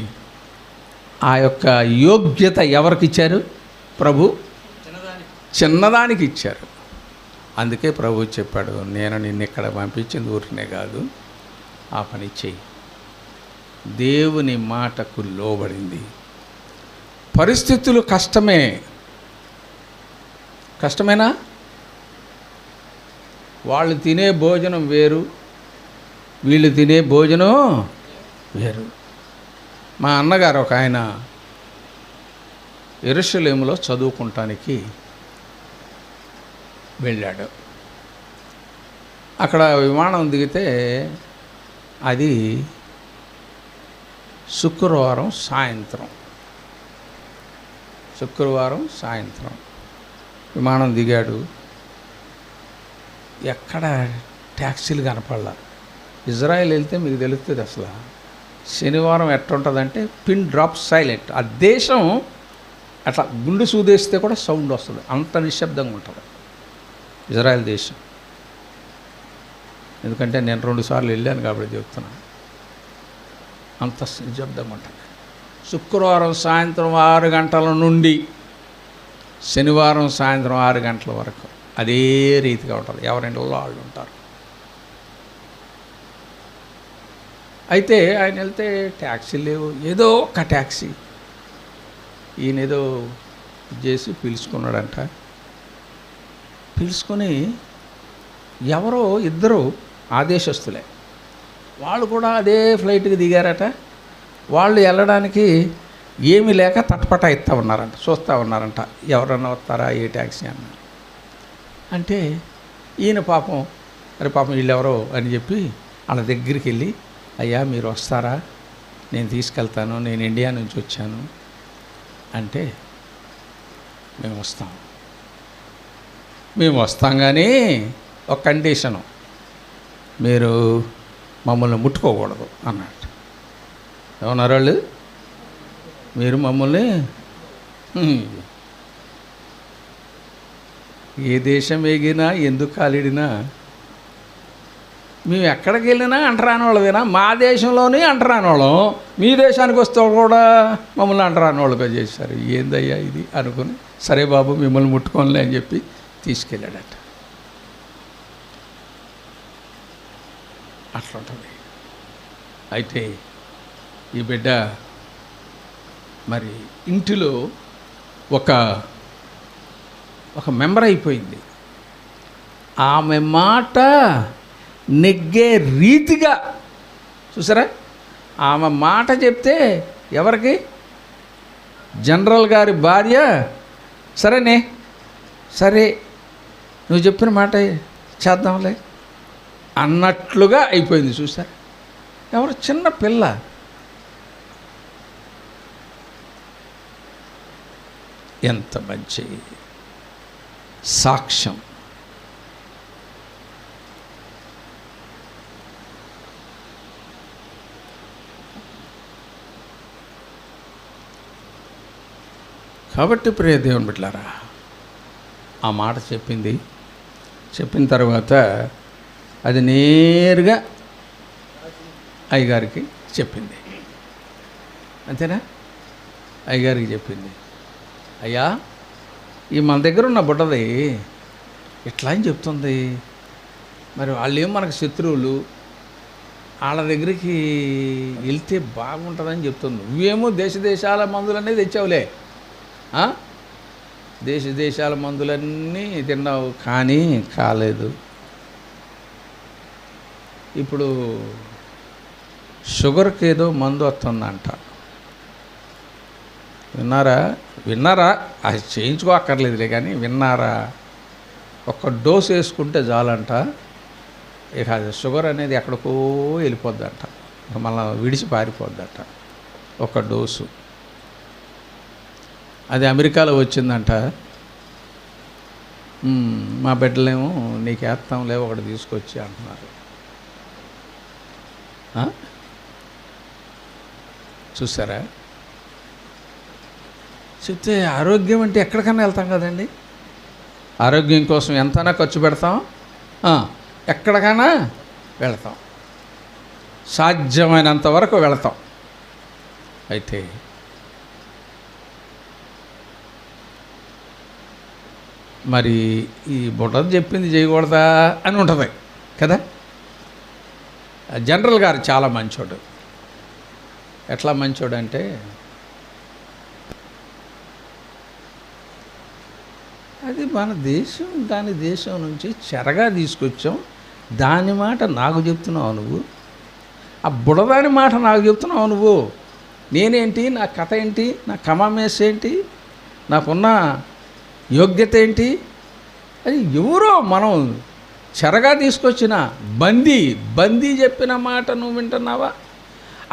ఆ యొక్క యోగ్యత ఎవరికి ఇచ్చారు? ప్రభు చిన్నదానికి ఇచ్చారు. అందుకే ప్రభు చెప్పాడు, నేను నిన్ను ఇక్కడ పంపించింది ఊరినే కాదు, ఆ పని చెయ్యి. దేవుని మాటకు లోబడింది. పరిస్థితులు కష్టమేనా? వాళ్ళు తినే భోజనం వేరు, వీళ్ళు తినే భోజనం వేరు. మా అన్నగారు ఒక ఆయన యెరూషలేములో చదువుకుంటానికి వెళ్ళాడు. అక్కడ విమానం దిగితే అది శుక్రవారం సాయంత్రం విమానం దిగాడు. ఎక్కడ ట్యాక్సీలు కనపడలా. ఇజ్రాయెల్ వెళ్తే మీకు తెలుస్తుంది అసలు శనివారం ఎట్టుంటుందంటే పిన్ డ్రాప్ సైలెంట్. ఆ దేశం అట్లా గుండు సూదేస్తే కూడా సౌండ్ వస్తుంది, అంత నిశ్శబ్దంగా ఉంటుంది ఇజ్రాయెల్ దేశం. ఎందుకంటే నేను 2 సార్లు వెళ్ళాను కాబట్టి చెప్తున్నాను, అంత నిశ్శబ్దంగా ఉంటుంది. శుక్రవారం సాయంత్రం 6 గంటల నుండి శనివారం సాయంత్రం 6 గంటల వరకు అదే రీతిగా ఉంటుంది. ఎవరింట్లో వాళ్ళు ఉంటారు. అయితే ఆయన వెళ్తే ట్యాక్సీ లేవు. ఏదో ఒక ట్యాక్సీ ఈయన ఏదో చేసి పిలుచుకున్నాడంట. పిలుచుకొని ఎవరో ఇద్దరు ఆదేశస్తులే, వాళ్ళు కూడా అదే ఫ్లైట్కి దిగారట. వాళ్ళు వెళ్ళడానికి ఏమీ లేక తటపట చూస్తూ ఉన్నారంట, ఎవరన్నా వస్తారా ఏ ట్యాక్సీ అన్నారు. అంటే ఈయన పాపం వీళ్ళెవరో అని చెప్పి వాళ్ళ దగ్గరికి వెళ్ళి, అయ్యా మీరు వస్తారా, నేను తీసుకెళ్తాను, నేను ఇండియా నుంచి వచ్చాను అంటే, మేము వస్తాం కానీ ఒక కండిషను, మీరు మమ్మల్ని ముట్టుకోకూడదు అన్నట్టు. ఏమన్నారు వాళ్ళు? మీరు మమ్మల్ని ఏ దేశం ఎగినా ఎందుకు కాలిడినా మేము ఎక్కడికి వెళ్ళినా అంటరాని వాళ్ళవేనా? మా దేశంలోనే అంటరాని వాళ్ళం, మీ దేశానికి వస్తే కూడా మమ్మల్ని అంటరాని వాళ్ళుగా చేశారు. ఏందయ్యా ఇది అనుకుని, సరే బాబు మిమ్మల్ని ముట్టుకోనిలే అని చెప్పి తీసుకెళ్ళాడట. అట్లా ఉంటుంది. అయితే ఈ బిడ్డ మరి ఇంటిలో ఒక మెంబర్ అయిపోయింది. ఆమె మాట నెగ్గే రీతిగా చూసారా, ఆమె మాట చెప్తే ఎవరికి? జనరల్ గారి భార్య సరేనే, సరే నువ్వు చెప్పిన మాట చేద్దాంలే అన్నట్లుగా అయిపోయింది. చూసారా, ఎవరు? చిన్న పిల్ల. ఎంత మంచి సాక్ష్యం. కాబట్టి ప్రియ దేవుని బిడ్డలారా, ఆ మాట చెప్పిన తర్వాత అది నేరుగా అయ్యగారికి చెప్పింది. అంతేనా? అయ్యగారికి చెప్పింది, అయ్యా ఈ మన దగ్గర ఉన్న బుడ్డది ఇట్లా అని చెప్తుంది, మరి వాళ్ళు ఏం మనకు శత్రువులు, వాళ్ళ దగ్గరికి వెళ్తే బాగుంటుందని చెప్తుంది. నువ్వేమో దేశాల మందులన్నీ తెచ్చావులే, దేశాల మందులన్నీ తిన్నావు, కానీ కాలేదు. ఇప్పుడు షుగర్కి ఏదో మందు వస్తుందంట. విన్నారా? అది చేయించుకోక్కర్లేదులే, కానీ విన్నారా? ఒక డోసు వేసుకుంటే చాలంట, ఇక షుగర్ అనేది ఎక్కడికో వెళ్ళిపోద్దంట, మళ్ళీ విడిచి పారిపోద్దంట. ఒక డోసు అది అమెరికాలో వచ్చిందంట. మా బిడ్డలేమో నీకు వేస్తాంలే ఒకటి తీసుకొచ్చి అంటున్నారు. చూసారా? చెప్తే ఆరోగ్యం అంటే ఎక్కడికన్నా వెళ్తాం కదండి. ఆరోగ్యం కోసం ఎంతైనా ఖర్చు పెడతాం, ఎక్కడికైనా వెళతాం, సాధ్యమైనంత వరకు వెళతాం. అయితే మరి ఈ బుడ్డది చెప్పింది చేయకూడదా అని ఉంటుంది కదా. జనరల్ గారు చాలా మంచోడు. ఎట్లా మంచోడు అంటే, అది మన దేశం, దాని దేశం నుంచి చెరగా తీసుకొచ్చాం, దాని మాట నాకు చెప్తున్నావు నువ్వు, ఆ బుడదాని మాట నాకు చెప్తున్నావు నువ్వు. నేనేంటి, నా కథ ఏంటి, నా కమామేస్ ఏంటి, నాకున్న యోగ్యత ఏంటి? అది ఎవరో మనం చెరగా తీసుకొచ్చిన బందీ చెప్పిన మాట నువ్వు వింటున్నావా?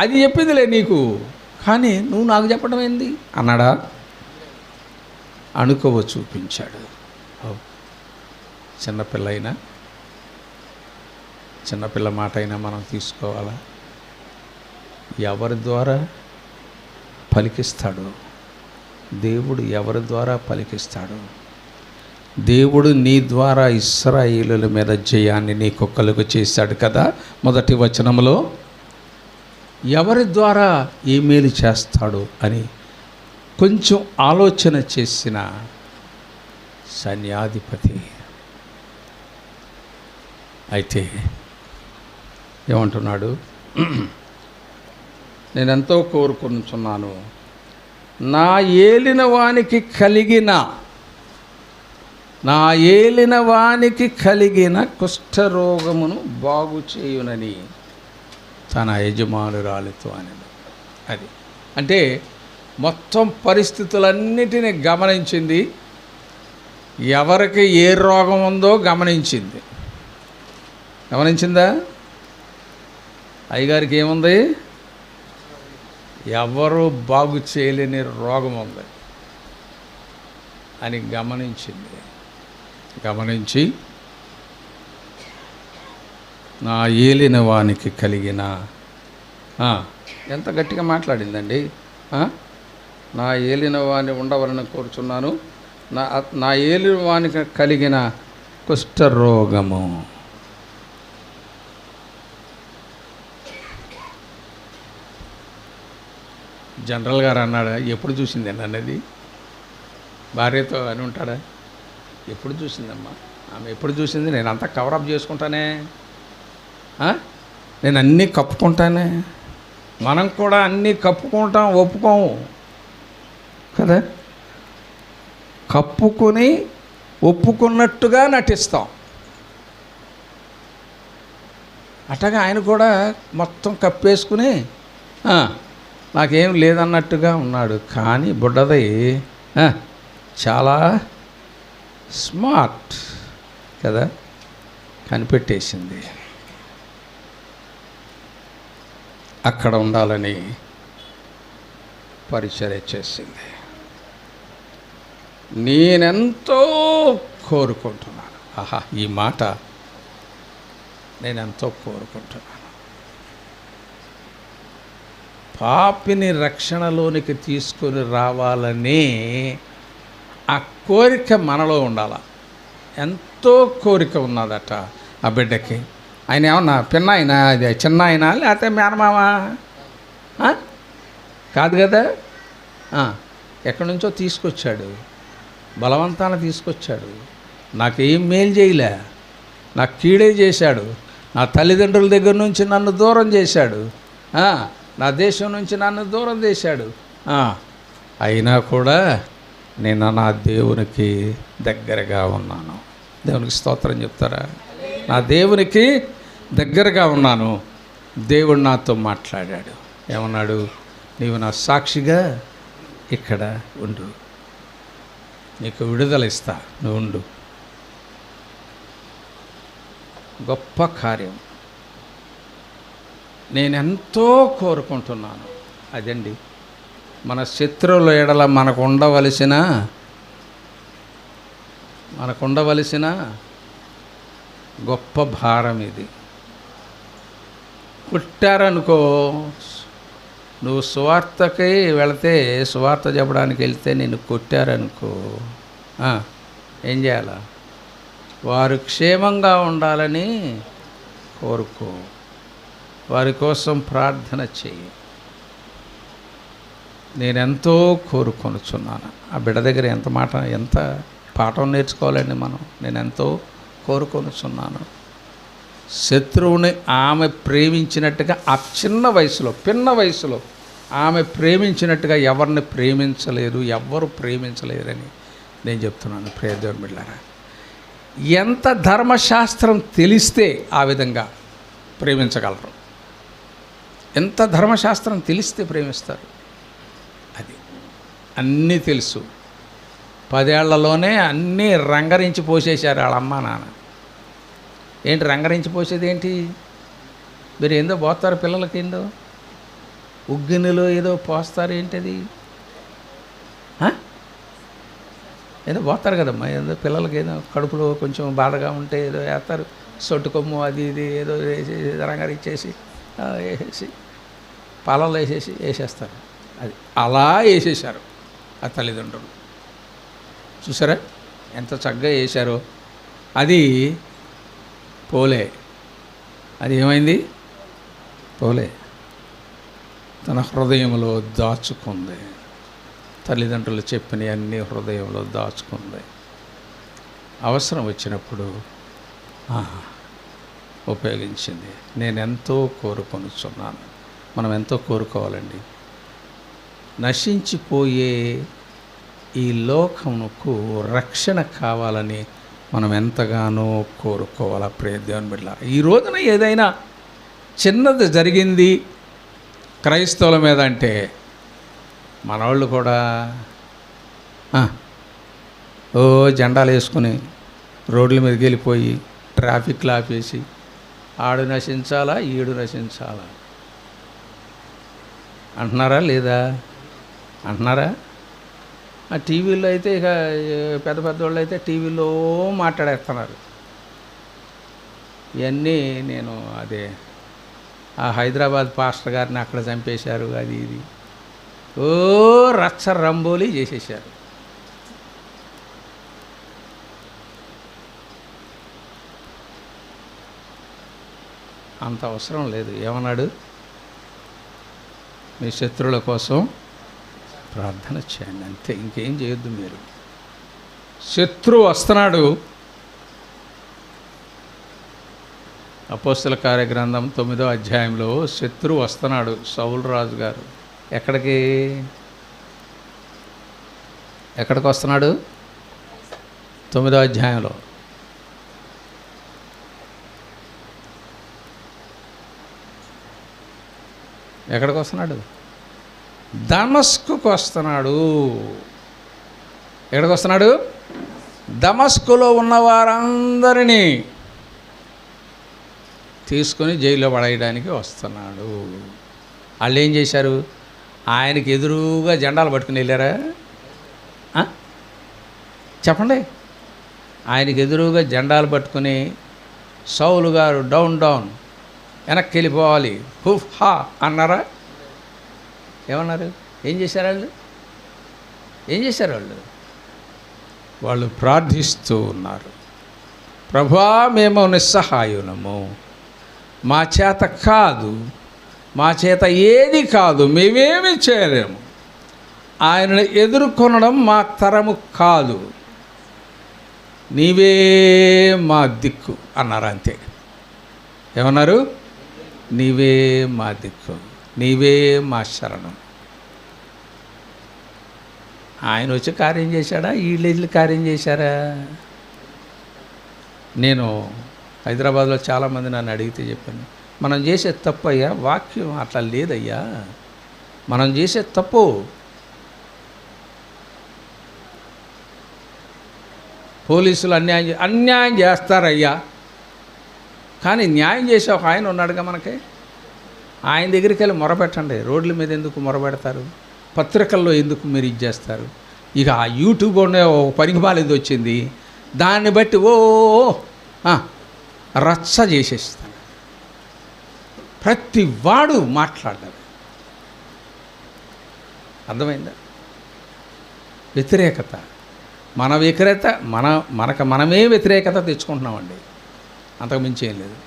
అది చెప్పిందిలే నీకు, కానీ నువ్వు నాకు చెప్పడం ఏంది అన్నాడా? అణుకువ చూపించాడు. చిన్నపిల్ల మాట అయినా మనం తీసుకోవాలా? ఎవరి ద్వారా పలికిస్తాడు దేవుడు? ఎవరి ద్వారా పలికిస్తాడు దేవుడు? నీ ద్వారా ఇశ్రాయేలుల మీద జయాన్ని నీకు కలుగ చేశాడు కదా. మొదటి వచనంలో ఎవరి ద్వారా ఏ మేలు చేస్తాడు అని కొంచెం ఆలోచన చేసిన సైన్యాధిపతి అయితే ఏమంటున్నాడు? నేనెంతో కోరుకుంటున్నాను, నా ఏలిన వానికి కలిగిన కుష్ఠరోగమును బాగు చేయునని తన యజమానురాలితో అనేది. అది అంటే మొత్తం పరిస్థితులన్నిటినీ గమనించింది. ఎవరికి ఏ రోగం ఉందో గమనించిందా? అయ్యగారికి ఏముంది? ఎవరు బాగు చేయలేని రోగం ఉంది అని గమనించి నా ఏలిన వానికి కలిగిన, ఎంత గట్టిగా మాట్లాడిందండి. నా ఏలిన వాణి ఉండవలని కోరుచున్నాను, నా ఏలిన వానికి కలిగిన కుష్ఠరోగము. జనరల్ గారు అన్నాడా? ఎప్పుడు చూసింది అన్నది భార్యతో అని ఉంటాడా? ఎప్పుడు చూసిందమ్మా ఆమె? ఎప్పుడు చూసింది? నేను అంతా కవరప్ చేసుకుంటానే, నేను అన్నీ కప్పుకుంటానే. మనం కూడా అన్నీ కప్పుకుంటాం, ఒప్పుకోము కదా. కప్పుకొని ఒప్పుకున్నట్టుగా నటిస్తాం. అట్టగా ఆయన కూడా మొత్తం కప్పేసుకుని నాకేం లేదన్నట్టుగా ఉన్నాడు. కానీ బుడ్డది చాలా స్మార్ట్ కదా, కనిపెట్టేసింది. అక్కడ ఉండాలని పరిచర్య చేసింది. నేనెంతో కోరుకుంటున్నాను. ఆహా, ఈ మాట నేనెంతో కోరుకుంటున్నాను. పాపిని రక్షణలోనికి తీసుకొని రావాలని ఆ కోరిక మనలో ఉండాల. ఎంతో కోరిక ఉన్నదట ఆ బిడ్డకి. ఆయన ఏమన్నా పిన్న అయినా, అది చిన్న అయినా, లేకపోతే మేనమామా కాదు కదా, ఎక్కడి నుంచో తీసుకొచ్చాడు, బలవంతాన తీసుకొచ్చాడు. నాకేం మేలు చేయలే, నాకు కీడే చేశాడు. నా తల్లిదండ్రుల దగ్గర నుంచి నన్ను దూరం చేశాడు, నా దేశం నుంచి నన్ను దూరం చేశాడు. అయినా కూడా నేను నా దేవునికి దగ్గరగా ఉన్నాను. దేవునికి స్తోత్రం చెప్తారా? నా దేవునికి దగ్గరగా ఉన్నాను. దేవుడు నాతో మాట్లాడాడు. ఏమన్నాడు? నీవు నా సాక్షిగా ఇక్కడ ఉండు, నీకు విడుదల ఇస్తా, నువ్వు ఉండు. గొప్ప కార్యం నేనెంతో కోరుకుంటున్నాను. అదండి మన శత్రువుల ఎడల మనకు ఉండవలసిన గొప్ప భారం ఇది. పుట్టారనుకో, నువ్వు సువార్తకి వెళితే, సువార్త చెప్పడానికి వెళ్తే నిన్ను కొట్టారనుకో, ఏం చేయాలా? వారు క్షేమంగా ఉండాలని కోరుకో, వారి కోసం ప్రార్థన చెయ్యి. నేనెంతో కోరుకొనుచున్నాను. ఆ బిడ్డ దగ్గర ఎంత పాఠం నేర్చుకోవాలండి మనం. నేనెంతో కోరుకొనుచున్నాను. శత్రువుని ఆమె ప్రేమించినట్టుగా ఆ పిన్న వయసులో ఆమె ప్రేమించినట్టుగా ఎవరిని ప్రేమించలేరు, ఎవ్వరు ప్రేమించలేరని నేను చెప్తున్నాను. ప్రియ దేవుని బిడ్డలారా, ఎంత ధర్మశాస్త్రం తెలిస్తే ఆ విధంగా ప్రేమించగలరు. ఎంత ధర్మశాస్త్రం తెలిస్తే ప్రేమిస్తారు. అది అన్నీ తెలుసు. 10 ఏళ్లలోనే అన్నీ రంగరించి పోసేశారు వాళ్ళ అమ్మ నాన్న. ఏంటి రంగరించి పోసేది ఏంటి? మీరు ఏందో పోస్తారు పిల్లలకి, ఏందో ఉగ్గినిలో ఏదో పోస్తారు. ఏంటది? ఏదో పోస్తారు కదమ్మా, ఏదో పిల్లలకి ఏదో కడుపులో కొంచెం బాధగా ఉంటే ఏదో వేస్తారు. సొట్టు కొమ్ము అది ఇది ఏదో వేసి రంగరిచ్చేసి వేసేసి పాలల్లో వేసేస్తారు. అది అలా వేసేసారు ఆ తల్లిదండ్రులు. చూసారా ఎంత చక్కగా వేశారో. అది పోలే. అది ఏమైంది? పోలే. తన హృదయంలో దాచుకుంది. తల్లిదండ్రులు చెప్పినవి అన్నీ హృదయంలో దాచుకుంది. అవసరం వచ్చినప్పుడు ఉపయోగించింది. నేనెంతో కోరుకొనుచున్నాను. మనం ఎంతో కోరుకోవాలండి. నశించిపోయే ఈ లోకముకు రక్షణ కావాలని మనం ఎంతగానో కోరుకోవాలి. ప్రియ దేవుని బిడ్డలారా, ఈ రోజున ఏదైనా చిన్నది జరిగింది క్రైస్తవుల మీద అంటే మనవాళ్ళు కూడా జెండాలు వేసుకుని రోడ్ల మీదకి వెళ్ళిపోయి ట్రాఫిక్లు ఆపేసి ఆడు నశించాలా ఈడు నశించాలా అంటున్నారా లేదా? అంటున్నారా? ఆ టీవీలో అయితే ఇక పెద్ద వాళ్ళు అయితే టీవీలో మాట్లాడేస్తున్నారు. ఇవన్నీ నేను ఆ హైదరాబాద్ పాస్టర్ గారిని అక్కడ చంపేశారు, అది ఇది రచ్చ రంబోలీ చేసేసారు. అంత అవసరం లేదు. ఏమన్నాడు? మీ శత్రువుల కోసం ప్రార్థన చేయండి, అంతే. ఇంకేం చేయొద్దు మీరు. శత్రువు వస్తున్నాడు. అపోస్తల కార్యగ్రంథం 9వ అధ్యాయంలో శత్రువు వస్తున్నాడు. సౌలు రాజు గారు ఎక్కడికి వస్తున్నాడు? 9వ అధ్యాయంలో ఎక్కడికి వస్తున్నాడు? దమస్కుకు వస్తున్నాడు. ఎక్కడికి వస్తున్నాడు? దమస్కులో ఉన్న వారందరినీ తీసుకొని జైల్లో పడేయడానికి వస్తున్నాడు. వాళ్ళు ఏం చేశారు? ఆయనకి ఎదురుగా జెండాలు పట్టుకుని వెళ్ళారా? చెప్పండి. ఆయనకి ఎదురుగా జెండాలు పట్టుకుని సౌలు గారు డౌన్ డౌన్ వెనక్కి వెళ్ళిపోవాలి హుఫ్ హా అన్నారా? ఏమన్నారు? ఏం చేశారు వాళ్ళు? ఏం చేశారు వాళ్ళు? వాళ్ళు ప్రార్థిస్తూ ఉన్నారు, ప్రభువా మేము నిస్సహాయులము, మా చేత కాదు, మా చేత ఏది కాదు, మేమేమి చేయలేము, ఆయనను ఎదుర్కొనడం మా తరము కాదు, నీవే మా దిక్కు అన్నారు. అంతే. ఏమన్నారు? నీవే మా దిక్కు, నీవే మా శరణం. ఆయన వచ్చి కార్యం చేశాడా? వీళ్ళు కార్యం చేశారా? నేను హైదరాబాద్లో చాలామంది నన్ను అడిగితే చెప్పాను, మనం చేసే తప్పు అయ్యా, వాక్యం అట్లా లేదయ్యా, మనం చేసే తప్పు. పోలీసులు అన్యాయం చేస్తారయ్యా, కానీ న్యాయం చేసే ఒక ఆయన ఉన్నాడుగా మనకి. ఆయన దగ్గరికి వెళ్ళి మొరపెట్టండి. రోడ్ల మీద ఎందుకు మొరపెడతారు? పత్రికల్లో ఎందుకు మీరు ఇది చేస్తారు? ఇక ఆ యూట్యూబ్ అనే పనికి బాలేదు వచ్చింది, దాన్ని బట్టి రచ్చ చేసేస్తాను. ప్రతి వాడు మాట్లాడాలి. అర్థమైందా? వ్యతిరేకత, మన వ్యతిరేకత, మనమే వ్యతిరేకత తెచ్చుకుంటున్నామండి, అంతకుమించి ఏం లేదు.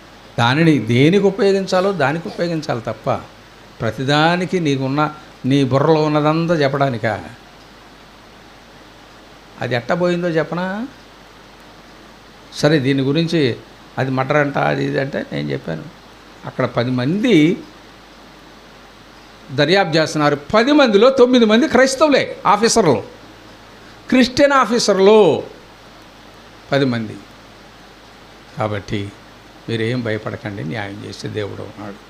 దానిని దేనికి ఉపయోగించాలో దానికి ఉపయోగించాలి తప్ప ప్రతిదానికి నీ బుర్రలో ఉన్నదంతా చెప్పడానికా? అది ఎట్టబోయిందో చెప్పనా? సరే, దీని గురించి అది మటర్ అంట, అది ఇది అంటే నేను చెప్పాను. అక్కడ 10 మంది దర్యాప్తు చేస్తున్నారు. 10 మందిలో 9 మంది క్రైస్తవులే ఆఫీసర్లు, క్రిస్టియన్ ఆఫీసర్లు 10 మంది. కాబట్టి మీరేం భయపడకండి, న్యాయం చేసే దేవుడు ఉన్నాడు.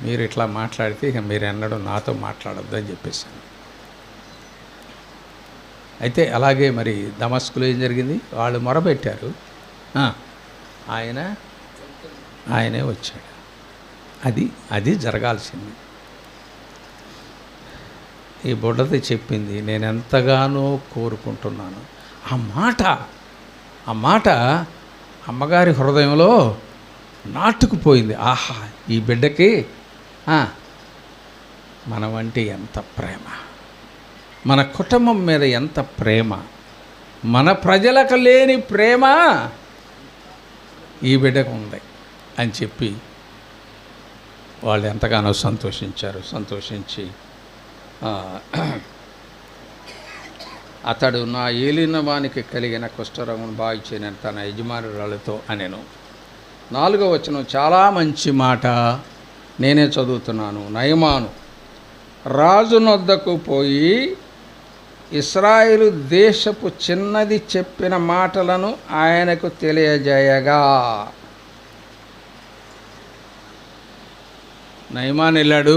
మీరు ఇట్లా మాట్లాడితే ఇక మీరు ఎన్నడూ నాతో మాట్లాడొద్దు అని చెప్పేసాను. అయితే అలాగే మరి దమస్కులో ఏం జరిగింది? వాళ్ళు మొరబెట్టారు, ఆయనే వచ్చాడు. అది జరగాల్సింది. ఈ బుడ్డది చెప్పింది, నేను ఎంతగానో కోరుకుంటున్నాను. ఆ మాట అమ్మగారి హృదయంలో నాటుకుపోయింది. ఆహా, ఈ బిడ్డకి మనవంటే ఎంత ప్రేమ, మన కుటుంబం మీద ఎంత ప్రేమ, మన ప్రజలకు లేని ప్రేమ ఈ బిడ్డకు ఉంది అని చెప్పి వాళ్ళు ఎంతగానో సంతోషించారు. సంతోషించి అతడు నా ఏలిన వానికి కలిగిన కుష్ఠరోగమును బాగు చేయనని తన యజమానురాలతో అనెను. 4వ వచనం చాలా మంచి మాట, నేనే చదువుతున్నాను. నయమాను రాజు నొద్దకు పోయి ఇశ్రాయేలు దేశపు చిన్నది చెప్పిన మాటలను ఆయనకు తెలియజేయగా, నయమాను వెళ్ళాడు.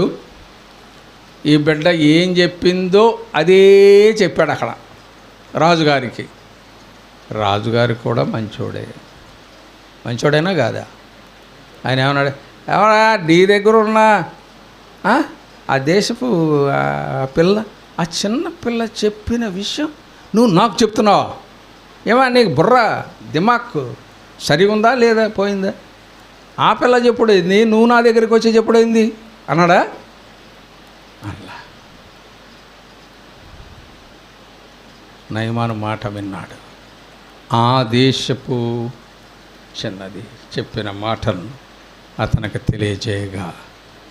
ఈ బిడ్డ ఏం చెప్పిందో అదే చెప్పాడు అక్కడ రాజుగారికి. రాజుగారు కూడా మంచోడైనా కాదా? ఆయన ఏమన్నాడు? ఎవరా నీ దగ్గర ఉన్న ఆ దేశపు పిల్ల, ఆ చిన్న పిల్ల చెప్పిన విషయం నువ్వు నాకు చెప్తున్నావా? ఏమా నీకు బుర్ర దిమాక్ సరిగా ఉందా లేదా పోయిందా? ఆ పిల్ల చెప్పుడైంది, నువ్వు నా దగ్గరికి వచ్చి చెప్పుడైంది అన్నాడా? అలా నయమాను మాట విన్నాడు. ఆ దేశపు చిన్నది చెప్పిన మాటలను అతనికి తెలియజేయగా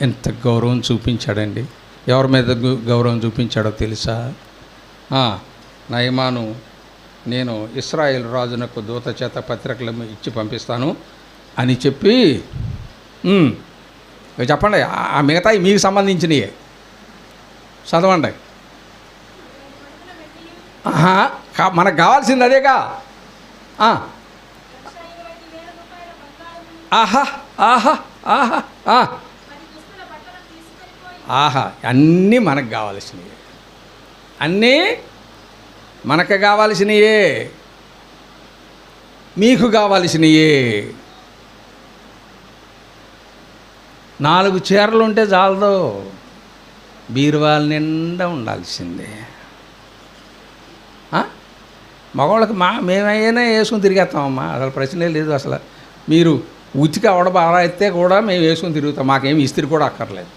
ఎంత గౌరవం చూపించాడండి. ఎవరి మీద గౌరవం చూపించాడో తెలుసా? నయమాను, నేను ఇశ్రాయేలు రాజునకు దూత చేత పత్రికలు ఇచ్చి పంపిస్తాను అని చెప్పి, చెప్పండి, ఆ మిగతాయి మీకు సంబంధించినవి చదవండి. మనకు కావాల్సింది అదేగా. ఆహా ఆహా ఆహా ఆహా, అన్నీ మనకు కావాల్సినవి, అన్నీ మనకు కావాల్సినయే, మీకు కావాల్సినయే. 4 చీరలు ఉంటే చాలదు, బీరువాల నిండా ఉండాల్సిందే. మగవాళ్ళకి మేమైనా వేసుకుని తిరిగేస్తామమ్మా, అసలు ప్రశ్నే లేదు. అసలు మీరు ఉతికి అవడ బాగా అయితే కూడా మేము వేసుకుని తిరుగుతాం, మాకేమి ఇస్త్రీ కూడా అక్కర్లేదు.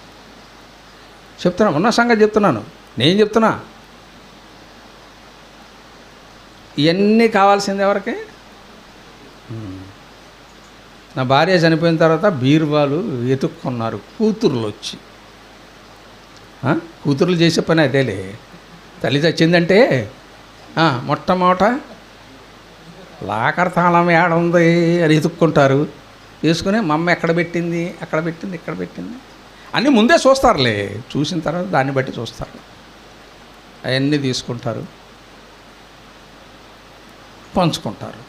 చెప్తున్నా, ఉన్న సంగతి చెప్తున్నాను, నేను చెప్తున్నా. ఇవన్నీ కావాల్సింది ఎవరికి? నా భార్య చనిపోయిన తర్వాత బీరువాలు వెతుక్కున్నారు కూతుర్లు వచ్చి. కూతుర్లు చేసే పని అదేలే. తల్లి చచ్చిందంటే మొట్టమొదట లాకర్ తాళం ఏడుంది అని ఎతుక్కుంటారు. తీసుకుని మా అమ్మ ఎక్కడ పెట్టింది, అక్కడ పెట్టింది, ఇక్కడ పెట్టింది అన్నీ ముందే చూస్తారులే. చూసిన తర్వాత దాన్ని బట్టి చూస్తారు. అవన్నీ తీసుకుంటారు, పంచుకుంటారు.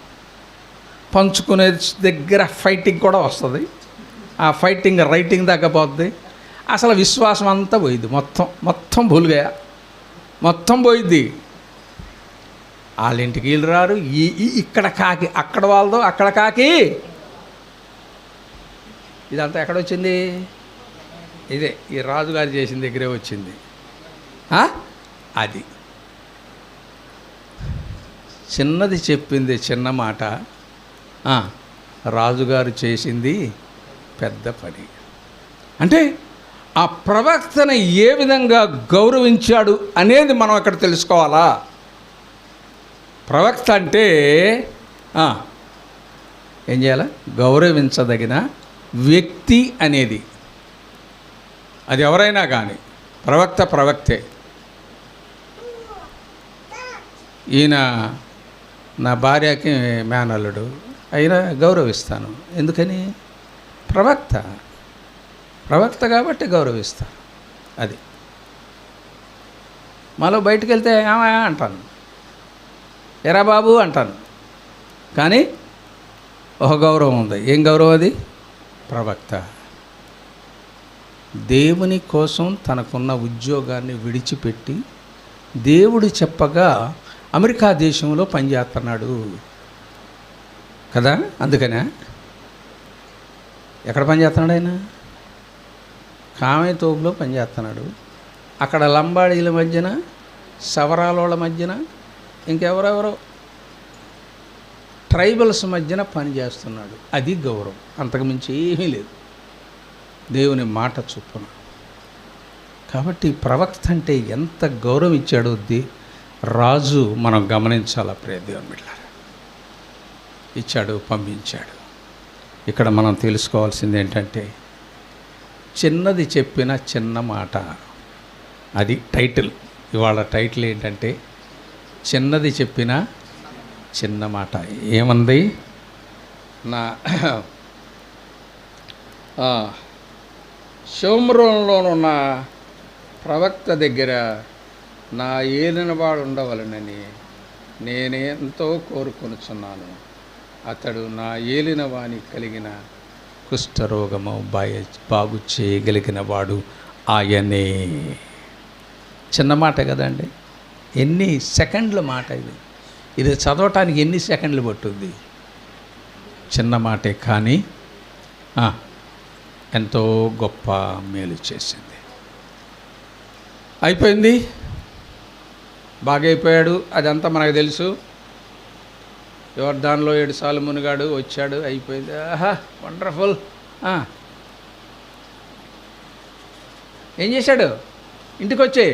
పంచుకునే దగ్గర ఫైటింగ్ కూడా వస్తుంది. ఆ ఫైటింగ్ రైటింగ్ దాకా పోద్ది. అసలు విశ్వాసం అంతా పోయిద్ది, మొత్తం భూలుగా మొత్తం పోయిద్ది. వాళ్ళ ఇంటికి వీళ్ళు రారు, ఇక్కడ కాకి అక్కడ వాళ్ళదో, అక్కడ కాకి. ఇదంతా ఎక్కడొచ్చింది? ఇదే ఈ రాజుగారు చేసిన దగ్గరే వచ్చింది. అది చిన్నది చెప్పింది చిన్న మాట, రాజుగారు చేసింది పెద్ద పని. అంటే ఆ ప్రవక్తను ఏ విధంగా గౌరవించాడు అనేది మనం ఇక్కడ తెలుసుకోవాలా. ప్రవక్త అంటే ఏం చేయాలి? గౌరవించదగిన వ్యక్తి అనేది. అది ఎవరైనా కానీ ప్రవక్తే. ఈయన నా భార్యకి మేనల్లుడు అయినా గౌరవిస్తాను. ఎందుకని? ప్రవక్త కాబట్టి గౌరవిస్తాను. అది మాలో బయటికి వెళ్తే అంటాను, ఎరా బాబు అంటాను. కానీ ఒక గౌరవం ఉంది. ఏం గౌరవం అది? ప్రవక్త దేవుని కోసం తనకున్న ఉద్యోగాన్ని విడిచిపెట్టి దేవుడు చెప్పగా అమెరికా దేశంలో పనిచేస్తున్నాడు కదా. అందుకనే ఎక్కడ పనిచేస్తున్నాడు ఆయన? కామెతోపులో పనిచేస్తున్నాడు. అక్కడ లంబాడీల మధ్యన, సవరాలోళ్ళ మధ్యన, ఇంకెవరెవరో ట్రైబల్స్ మధ్యన పనిచేస్తున్నాడు. అది గౌరవం, అంతకుమించి ఏమీ లేదు దేవుని మాట చొప్పున. కాబట్టి ప్రవక్త అంటే ఎంత గౌరవం ఇచ్చాడో రాజు మనం గమనించాలా. ప్రియ దేవుని బిడ్డలారా, ఇచ్చాడు, పంపించాడు. ఇక్కడ మనం తెలుసుకోవాల్సింది ఏంటంటే, చిన్నది చెప్పిన చిన్న మాట. అది టైటిల్. ఇవాళ టైటిల్ ఏంటంటే, చిన్నది చెప్పిన చిన్న మాట. ఏమంది? నా షోమ్రోన్లోనున్న ప్రవక్త దగ్గర నా ఏలినవాడు ఉండవలనని నేనెంతో కోరుకొనుచున్నాను. అతడు నా ఏలినవాని కలిగిన కుష్ఠరోగము బాగు చేయగలిగిన వాడు ఆయనే. చిన్న మాట కదండి. ఎన్ని సెకండ్ల మాట ఇది చదవటానికి ఎన్ని సెకండ్లు పట్టుద్ది? చిన్న మాటే, కానీ ఎంతో గొప్ప మేలు చేసింది. అయిపోయింది, బాగైపోయాడు. అదంతా మనకు తెలుసు. యోర్దాన్లో 7 సార్లు మునిగాడు, వచ్చాడు, అయిపోయింది. వండర్ఫుల్. ఏం చేశాడు? ఇంటికి వచ్చి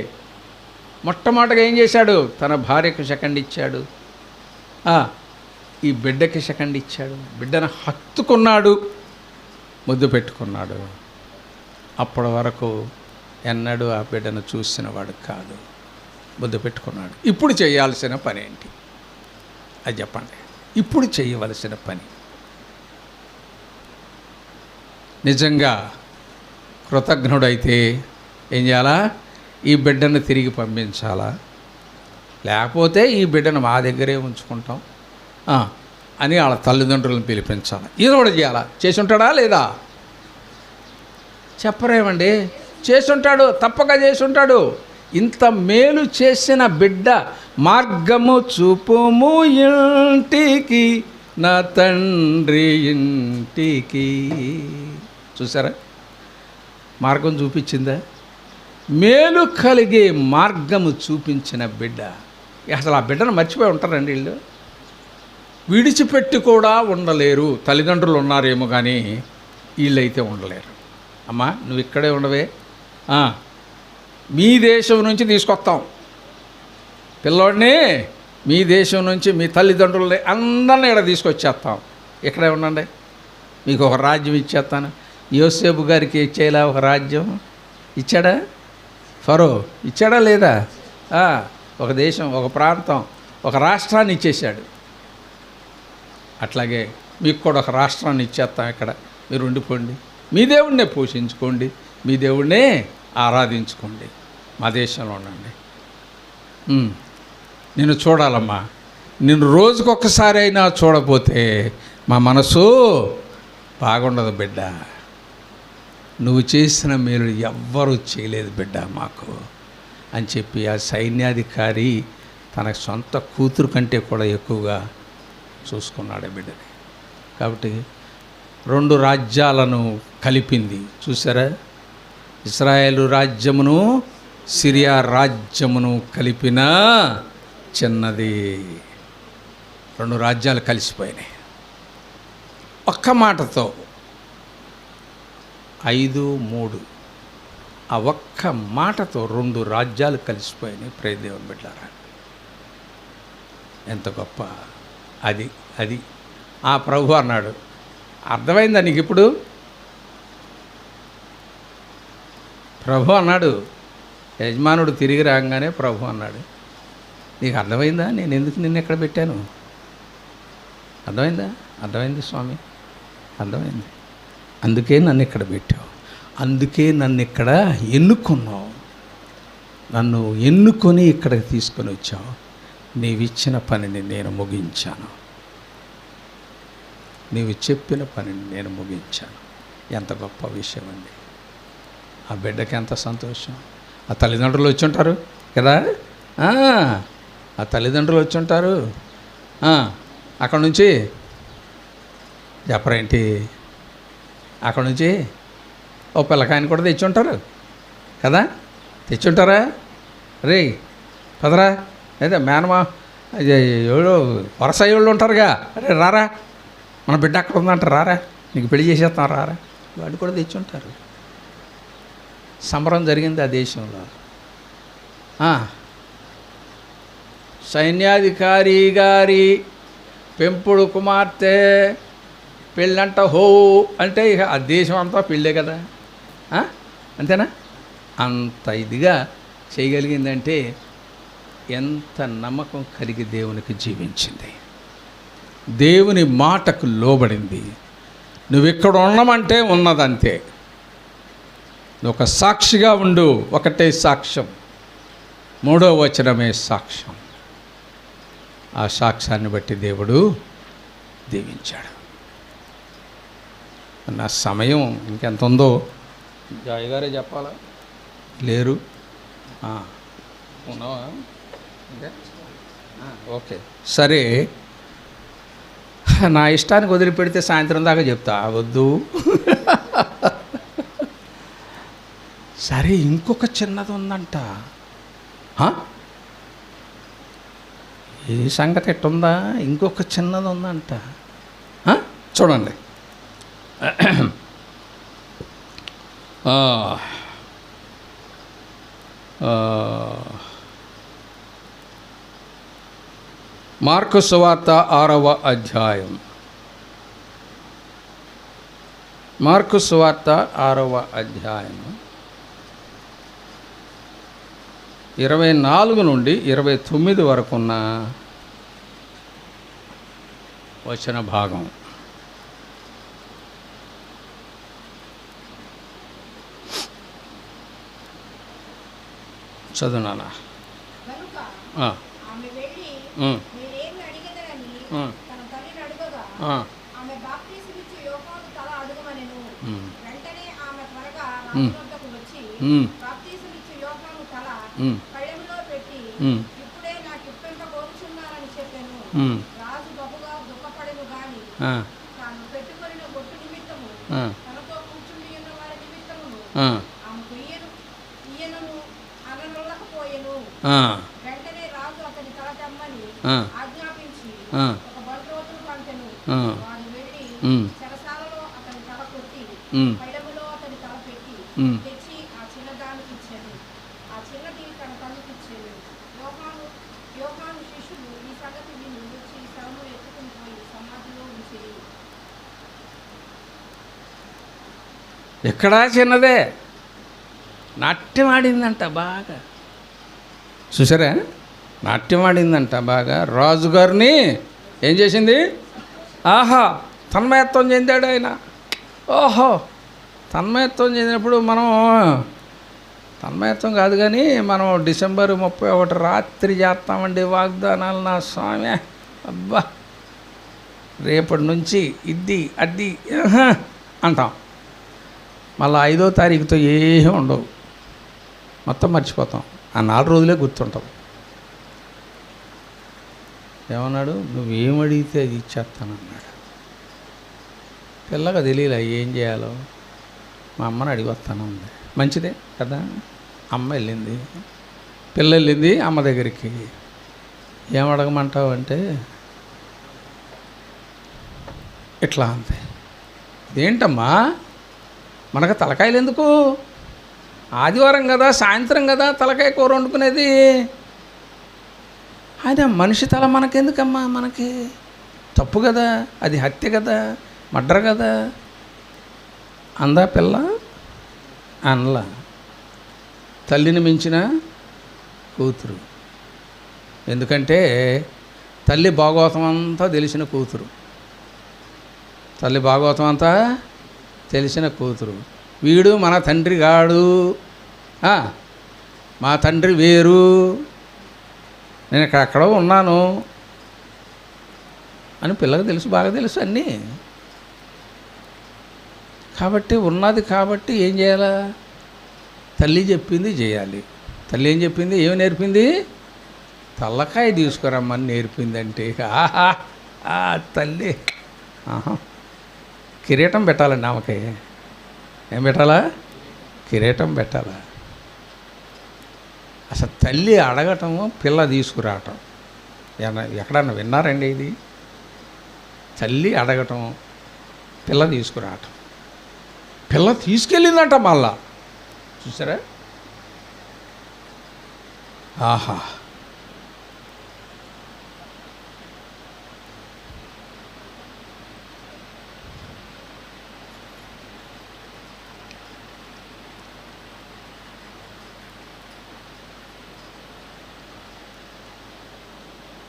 మొట్టమొదటిగా ఏం చేశాడు? తన భార్యకు సెకండ్ ఇచ్చాడు, ఈ బిడ్డకి సెకండ్ ఇచ్చాడు. బిడ్డను హత్తుకున్నాడు, ముద్దు పెట్టుకున్నాడు. అప్పటి వరకు ఎన్నడూ ఆ బిడ్డను చూసినవాడు కాదు, ముద్దు పెట్టుకున్నాడు. ఇప్పుడు చేయాల్సిన పని ఏంటి? అది చెప్పండి. ఇప్పుడు చేయవలసిన పని నిజంగా కృతజ్ఞుడైతే ఏం చేయాలా? ఈ బిడ్డను తిరిగి పంపించాలా, లేకపోతే ఈ బిడ్డను మా దగ్గరే ఉంచుకుంటాం అని వాళ్ళ తల్లిదండ్రులను పిలిపించాలి. ఇది కూడా చేయాలా? చేసి ఉంటాడా లేదా? చెప్పరేమండి. చేసుంటాడు, తప్పక చేసుంటాడు. ఇంత మేలు చేసిన బిడ్డ మార్గము చూపుము ఇంటికి, నా తండ్రి ఇంటికి. చూసారా, మార్గం చూపించిందా? మేలు కలిగే మార్గము చూపించిన బిడ్డ. అసలు ఆ బిడ్డను మర్చిపోయి ఉంటారండి వీళ్ళు. విడిచిపెట్టి కూడా ఉండలేరు. తల్లిదండ్రులు ఉన్నారేమో కానీ వీళ్ళైతే ఉండలేరు. అమ్మా నువ్వు ఇక్కడే ఉండవే, మీ దేశం నుంచి తీసుకొస్తాం పిల్లోడిని, మీ దేశం నుంచి మీ తల్లిదండ్రులని అందరినీ ఇక్కడ తీసుకొచ్చేస్తాం, ఇక్కడే ఉండండి, మీకు ఒక రాజ్యం ఇచ్చేస్తాను. యోసేపు గారికి ఇచ్చేలా ఒక రాజ్యం ఇచ్చాడా? ఫరో ఇచ్చాడా లేదా? ఒక దేశం, ఒక ప్రాంతం, ఒక రాష్ట్రాన్ని ఇచ్చేశాడు. అట్లాగే మీకు కూడా ఒక రాష్ట్రాన్ని ఇచ్చేస్తాం, ఇక్కడ మీరు ఉండిపోండి, మీ దేవుడినే పోషించుకోండి, మీ దేవుడినే ఆరాధించుకోండి, మా దేశంలో ఉండండి. నిన్ను చూడాలమ్మా, నిన్ను రోజుకొకసారి అయినా చూడపోతే మా మనసు బాగుండదు బిడ్డ. నువ్వు చేసిన మేలు ఎవ్వరూ చేయలేదు బిడ్డ మాకు అని చెప్పి ఆ సైన్యాధికారి తన సొంత కూతురు కంటే కూడా ఎక్కువగా చూసుకున్నాడు బిడ్డని. కాబట్టి 2 రాజ్యాలను కలిపింది. చూసారా, ఇశ్రాయేలు రాజ్యమును సిరియా రాజ్యమును కలిపిన చిన్నది. 2 రాజ్యాలు కలిసిపోయినాయి ఒక్క మాటతో. 5:3 ఆ ఒక్క మాటతో 2 రాజ్యాలు కలిసిపోయినాయి. ప్రియ దేవుని బిడ్డలారా, ఎంత గొప్ప అది ఆ ప్రభు అన్నాడు. అర్థమైందా నీకు ఇప్పుడు? ప్రభు అన్నాడు, యజమానుడు తిరిగి రాగానే ప్రభు అన్నాడు, నీకు అర్థమైందా నేను ఎందుకు నిన్ను ఎక్కడ పెట్టాను? అర్థమైంది స్వామి, అర్థమైంది. అందుకే నన్ను ఇక్కడ పెట్టావు, అందుకే నన్ను ఇక్కడ ఎన్నుకున్నావు, నన్ను ఎన్నుకొని ఇక్కడికి తీసుకొని వచ్చావు. నీవిచ్చిన పనిని నేను ముగించాను, నీవు చెప్పిన పనిని నేను ముగించాను. ఎంత గొప్ప విషయం అండి. ఆ బిడ్డకి ఎంత సంతోషం. ఆ తల్లిదండ్రులు వచ్చి ఉంటారు కదా, ఆ తల్లిదండ్రులు వచ్చి ఉంటారు. అక్కడ నుంచి చెప్పరేంటి, అక్కడ నుంచి ఓ పిల్లకాయని కూడా తెచ్చుంటారు కదా, తెచ్చుంటారా? రే పదరా, అయితే మేనమా ఎవరు వరస వాళ్ళు ఉంటారుగా, అరే రారా మన బిడ్డ అక్కడ ఉందంటారు, రారా నీకు పెళ్లి చేసేస్తాం రారా, వాళ్ళు కూడా తెచ్చుంటారు. సంబరం జరిగింది ఆ దేశంలో. సైన్యాధికారి గారి పెంపుడు కుమార్తె పెళ్ళంట హో అంటే ఇక ఆ దేశం అంతా పెళ్ళే కదా, అంతేనా? అంత ఇదిగా చేయగలిగిందంటే ఎంత నమ్మకం కలిగి దేవునికి జీవించింది, దేవుని మాటకు లోబడింది. నువ్వు ఇక్కడ ఉండమంటే ఉన్నదంతే, నువ్వు ఒక సాక్షిగా ఉండు. ఒకటే సాక్ష్యం, 3వ వచనమే సాక్ష్యం. ఆ సాక్ష్యాన్ని బట్టి దేవుడు దీవించాడు. నా సమయం ఇంకెంత ఉందో జాయ్ గారే చెప్పాలా? లేరు, ఉన్నావా? ఓకే సరే, నా ఇష్టానికి వదిలిపెడితే సాయంత్రం దాకా చెప్తా, వద్దు. సరే, ఇంకొక చిన్నది ఉందంట. ఈ సంగతి ఎట్టుందా? ఇంకొక చిన్నది ఉందంట. చూడండి, మార్కు సువార్త 6వ అధ్యాయం. మార్కు సువార్త 6వ అధ్యాయం 24 నుండి 29 వరకు ఉన్న వచన భాగం. చదువునానా? బాప్తీసమిచ్చు యోహాను తల పళ్ళెంలో పెట్టి ఇప్పుడే నాకు ఇప్పింపబోతున్నానని చెప్పాను. రాజు బహుగా దుఃఖపడెను గాని తాను పెట్టుకొనిన బొట్టు నిమిత్తము తనతో కూర్చుని ఉన్న వారి నిమిత్తమును ఆమెకు ఈయనను అననొల్లకపోయెను. వెంటనే రాజు అతని తల తెమ్మని ఆజ్ఞాపించి ఒక బంట్రోతును పంపెను. వాడు వెళ్ళి చెరసాలలో అతని తల కొట్టి పళ్ళెములో అతని తల పెట్టి తెచ్చి ఆ చిన్నదానికి ఇచ్చాడు. ఆ చిన్నది తన తల్లికి ఇచ్చాడు. యోహాను శిష్యులు ఈ సంగతి విని వచ్చి శవము ఎత్తుకుని పోయి సమాధిలో ఉంచిరి. ఎక్కడా చిన్నదే నాట్యం ఆడిందంట బాగా. చూసారా, నాట్యం ఆడిందంట బాగా. రాజుగారిని ఏం చేసింది? ఆహా, తన్మయత్వం చెందాడు ఆయన. ఓహో, తన్మయత్వం చెందినప్పుడు మనం తన్మయత్వం కాదు కానీ మనం డిసెంబర్ 31 రాత్రి చేస్తామండి వాగ్దానాలు. నా స్వామి, అబ్బా రేపటి నుంచి ఇది అది అంటాం. మళ్ళీ 5వ తారీఖుతో ఏమీ ఉండవు, మొత్తం మర్చిపోతాం. ఆ 4 రోజులే గుర్తుంటాం. ఏమన్నాడు? నువ్వేం అడిగితే అది ఇచ్చేస్తానన్నాడు. పిల్లగా తెలియలే ఏం చేయాలో. మా అమ్మని అడిగి వస్తానంది. మంచిదే కదా. అమ్మ వెళ్ళింది, పిల్ల వెళ్ళింది అమ్మ దగ్గరికి. ఏం అడగమంటావు అంటే ఇట్లా అంతే. ఇదేంటమ్మా మనకు తలకాయలు ఎందుకు? ఆదివారం కదా, సాయంత్రం కదా తలకాయ కూర వండుకునేది. ఆయన మనిషి తల మనకెందుకమ్మా? మనకి తప్పు కదా, అది హత్య కదా, మర్డర్ కదా. అందా పిల్ల? అనలా. తల్లిని మించిన కూతురు. ఎందుకంటే తల్లి భాగవతం అంతా తెలిసిన కూతురు. తల్లి భాగవతం అంతా తెలిసిన కూతురు. వీడు మన తండ్రి గాడు, మా తండ్రి వేరు, నేను ఎక్కడో ఉన్నాను అని పిల్లకి తెలుసు, బాగా తెలుసు అన్నీ. కాబట్టి ఉన్నది కాబట్టి ఏం చేయాలా? తల్లి చెప్పింది చేయాలి. తల్లి ఏం చెప్పింది? ఏమి నేర్పింది? తల్లకాయ తీసుకురమ్మని నేర్పిందంటే ఆహా, తల్లి కిరీటం పెట్టాలండి ఆమెకి. ఏం పెట్టాలా? కిరీటం పెట్టాలా. అసలు తల్లి అడగటము, పిల్ల తీసుకురావటం ఎక్కడన్నా విన్నారండి ఇది? తల్లి అడగటం, పిల్ల తీసుకురావటం. పిల్ల తీసుకెళ్ళిందంట మళ్ళా. చూసారా? ఆహా,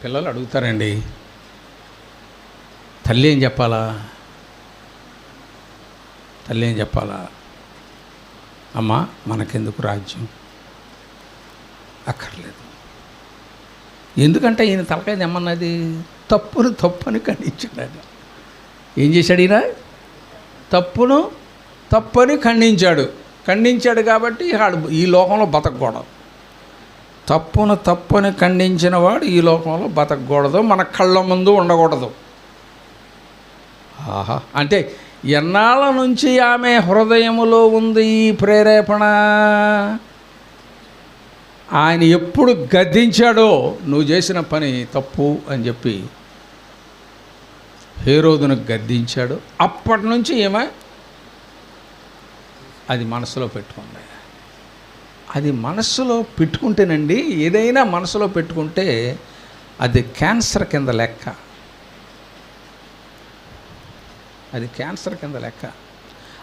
పిల్లలు అడుగుతారండి, తల్లి ఏం చెప్పాలా? తల్లి ఏం చెప్పాలా? అమ్మ మనకెందుకు రాజ్యం, అక్కర్లేదు. ఎందుకంటే ఈయన తలకాయ ఏమన్నది? తప్పుని ఖండించాడు ఆయన. ఏం చేశాడు ఈయన? తప్పని ఖండించాడు కాబట్టి ఈ లోకంలో బతకూడదు. తప్పని ఖండించిన వాడు ఈ లోకంలో బతకూడదు, మన కళ్ళ ముందు ఉండకూడదు. ఆహా, అంటే ఎన్నాళ్ళ నుంచి ఆమె హృదయములో ఉంది ఈ ప్రేరేపణ. ఆయన ఎప్పుడు గద్దించాడో నువ్వు చేసిన పని తప్పు అని చెప్పి హేరోదును గద్దించాడు. అప్పటి నుంచి ఏమో అది మనసులో పెట్టుకుంది. అది మనస్సులో పెట్టుకుంటేనండి, ఏదైనా మనసులో పెట్టుకుంటే అది క్యాన్సర్ కింద లెక్క. అది క్యాన్సర్ కింద లెక్క.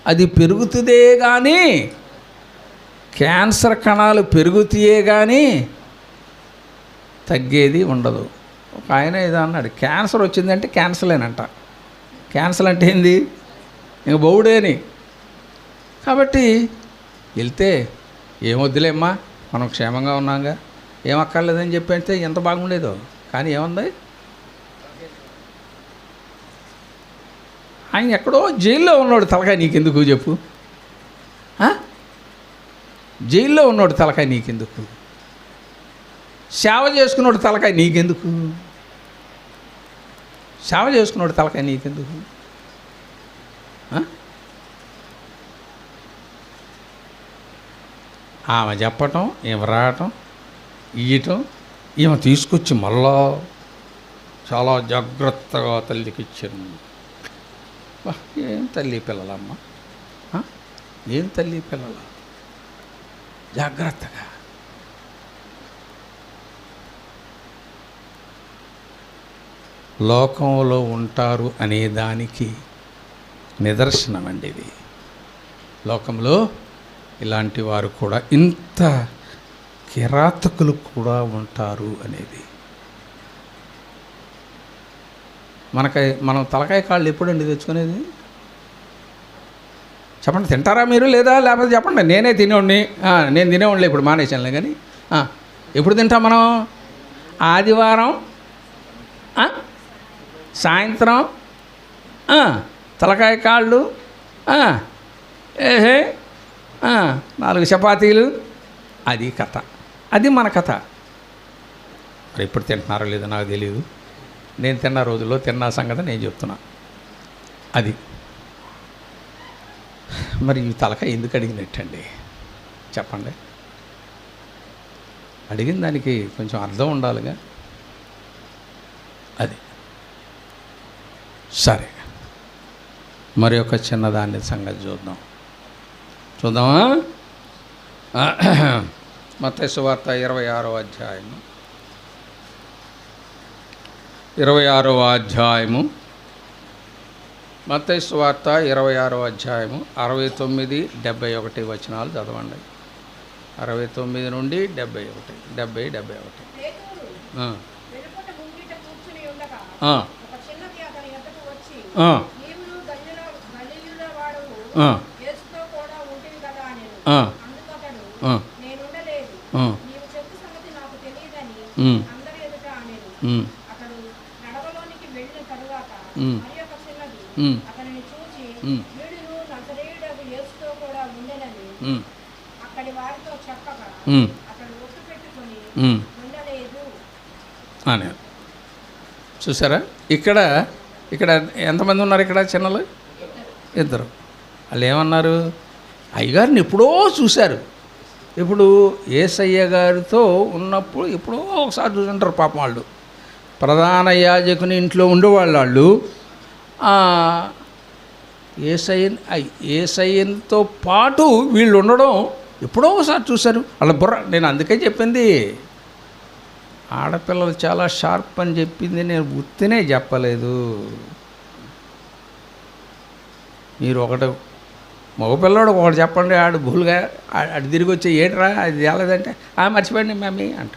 అది పెరుగుతుందే కానీ, క్యాన్సర్ కణాలు పెరుగుతాయే కానీ తగ్గేది ఉండదు. ఒక ఆయన ఏదో అన్నాడు, క్యాన్సర్ వచ్చిందంటే క్యాన్సలేనంట. క్యాన్సర్ అంటే ఏంది? ఇంక బౌడేని. కాబట్టి వెళ్తే ఏమొద్దులేమ్మా, మనం క్షేమంగా ఉన్నాగా, ఏమక్కర్లేదని చెప్పి అంటే ఎంత బాగుండేదో. కానీ ఏముంది? ఆయన ఎక్కడో జైల్లో ఉన్నాడు. తలకాయ నీకెందుకు చెప్పు? జైల్లో ఉన్నోడు తలకాయ నీకెందుకు? సేవ చేసుకున్నోడు తలకాయ నీకెందుకు? సేవ చేసుకున్నోడు తలకాయ నీకెందుకు? ఆమె చెప్పటం, ఈమె రావటం, ఇయ్యటం, ఈమె తీసుకొచ్చి మళ్ళా చాలా జాగ్రత్తగా తల్లికి ఇచ్చాను. ఏం తల్లి పిల్లలమ్మా, ఏం తల్లి పిల్లల, జాగ్రత్తగా. లోకంలో ఉంటారు అనేదానికి నిదర్శనం అండి ఇది. లోకంలో ఇలాంటి వారు కూడా, ఇంత కిరాతకులు కూడా ఉంటారు అనేది. మనం తలకాయ కాళ్ళు ఎప్పుడండి తెచ్చుకునేది? చెప్పండి, తింటారా మీరు లేదా? లేకపోతే చెప్పండి, నేనే తినేవాడిని. నేను తినేవాడిని, ఇప్పుడు మానేసానులే. కానీ ఎప్పుడు తింటాం మనం? ఆదివారం సాయంత్రం తలకాయ కాళ్ళు, ఏహే 4 చపాతీలు. అది కథ, అది మన కథ. మరి ఎప్పుడు తింటున్నారో లేదో నాకు తెలియదు. నేను తిన్న రోజుల్లో తిన్న సంగతి నేను చెప్తున్నా. అది మరి ఈ తలకాయ ఎందుకు అడిగినట్టండి చెప్పండి? అడిగిన దానికి కొంచెం అర్థం ఉండాలిగా. అది సరే, మరి ఒక చిన్నదాన్ని సంగతి చూద్దామా? మత్తయి సువార్త 26వ అధ్యాయము 26వ మత్తయి సువార్త 26వ అధ్యాయము 69, 71 వచనాలు చదవండి. 69 నుండి 71, 70, 71. అని చూసారా? ఇక్కడ ఎంతమంది ఉన్నారు? ఇక్కడ చిన్నలు 2. వాళ్ళు ఏమన్నారు? అయ్యగారిని ఎప్పుడో చూశారు. ఇప్పుడు యేసయ్య గారితో ఉన్నప్పుడు ఎప్పుడో ఒకసారి చూసుంటారు పాపం. వాళ్ళు ప్రధాన యాజకుని ఇంట్లో ఉండేవాళ్ళు. యేసయ్యతో పాటు వీళ్ళు ఉండడం ఎప్పుడో ఒకసారి చూశారు. వాళ్ళ బుర్ర, నేను అందుకే చెప్పింది ఆడపిల్లలు చాలా షార్ప్ అని చెప్పింది. నేను గుర్తునే చెప్పలేదు. మీరు మగపిల్లడు ఒకటి చెప్పండి, ఆడు భూలుగా ఆడు తిరిగి వచ్చి ఏంట్రా అది తేలేదంటే మర్చిపోయండి మమ్మీ అంట.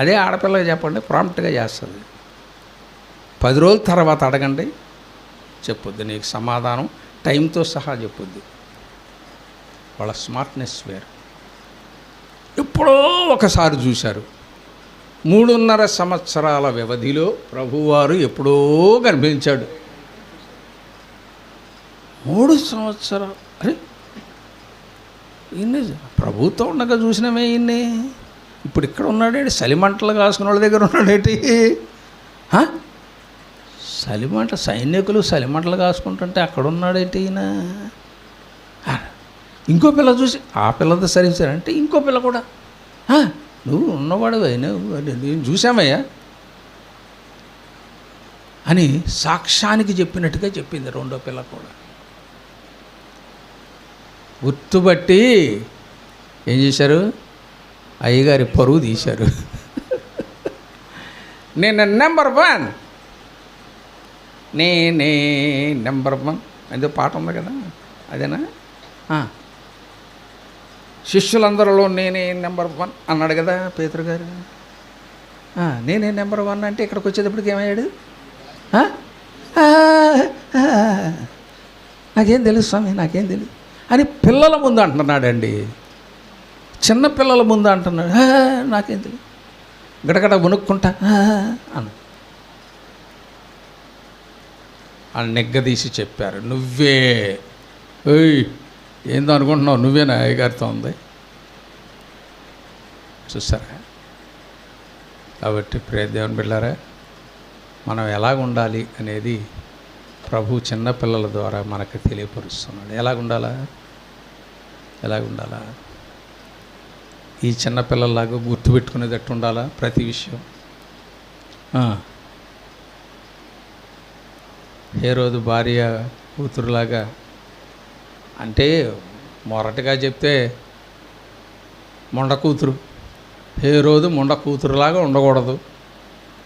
అదే ఆడపిల్లకి చెప్పండి, ప్రాంప్ట్గా చేస్తుంది. 10 రోజుల తర్వాత అడగండి, చెప్పుద్ది నీకు సమాధానం, టైంతో సహా చెప్పుద్ది. వాళ్ళ స్మార్ట్నెస్ వేరు. ఎప్పుడో ఒకసారి చూశారు. 3.5 సంవత్సరాల వ్యవధిలో ప్రభువారు ఎప్పుడో కనిపించాడు. 3 సంవత్సరాలు. అరే ఈయన్ని ప్రభుత్వం ఉండగా చూసినామే ఈయన్ని. ఇప్పుడు ఇక్కడ ఉన్నాడేంటి? చలిమంటలు కాసుకున్న వాళ్ళ దగ్గర ఉన్నాడేంటి? సైనికులు చలిమంటలు కాసుకుంటుంటే అక్కడ ఉన్నాడేంటి ఈయన? ఇంకో పిల్ల చూసి ఆ పిల్లతో సరిచారంటే ఇంకో పిల్ల కూడా నువ్వు ఉన్నవాడు నేను చూసామయ్యా అని సాక్ష్యానికి చెప్పినట్టుగా చెప్పింది రెండో పిల్ల కూడా. గుర్తుబట్టి ఏం చేశారు? అయ్యగారి పరువు తీశారు. నేను నెంబర్ 1, నేనే నెంబర్ 1 అదే పాట ఉంది కదా, అదేనా? శిష్యులందరిలో నేనే నెంబర్ 1 అన్నాడు కదా పేతురు గారు. నేనే నెంబర్ 1 అంటే ఇక్కడికి వచ్చేటప్పటికి ఏమయ్యాడు? నాకేం తెలుసు స్వామి, నాకేం తెలుసు అని పిల్లల ముందు అంటున్నాడండి. చిన్న పిల్లల ముందు అంటున్నాడు, నాకేం తెలియదు, గడగడ వణుక్కుంటా అన్న. వాళ్ళు నెగ్గదీసి చెప్పారు, నువ్వే ఏందో అనుకుంటున్నావు, నువ్వేనా అయ్యగారితో ఉంది చూసారా? కాబట్టి ప్రియ దేవుని బిడ్డలారా, మనం ఎలాగ ఉండాలి అనేది ప్రభు చిన్నపిల్లల ద్వారా మనకు తెలియపరుస్తున్నాడు. ఎలాగుండాలా? ఈ చిన్నపిల్లలాగా గుర్తుపెట్టుకునేటట్టు ఉండాలా ప్రతి విషయం. హేరోదు భార్య కూతురులాగా, అంటే మొరటగా చెప్తే మొండ కూతురు, హేరోదు మొండ కూతురులాగా ఉండకూడదు,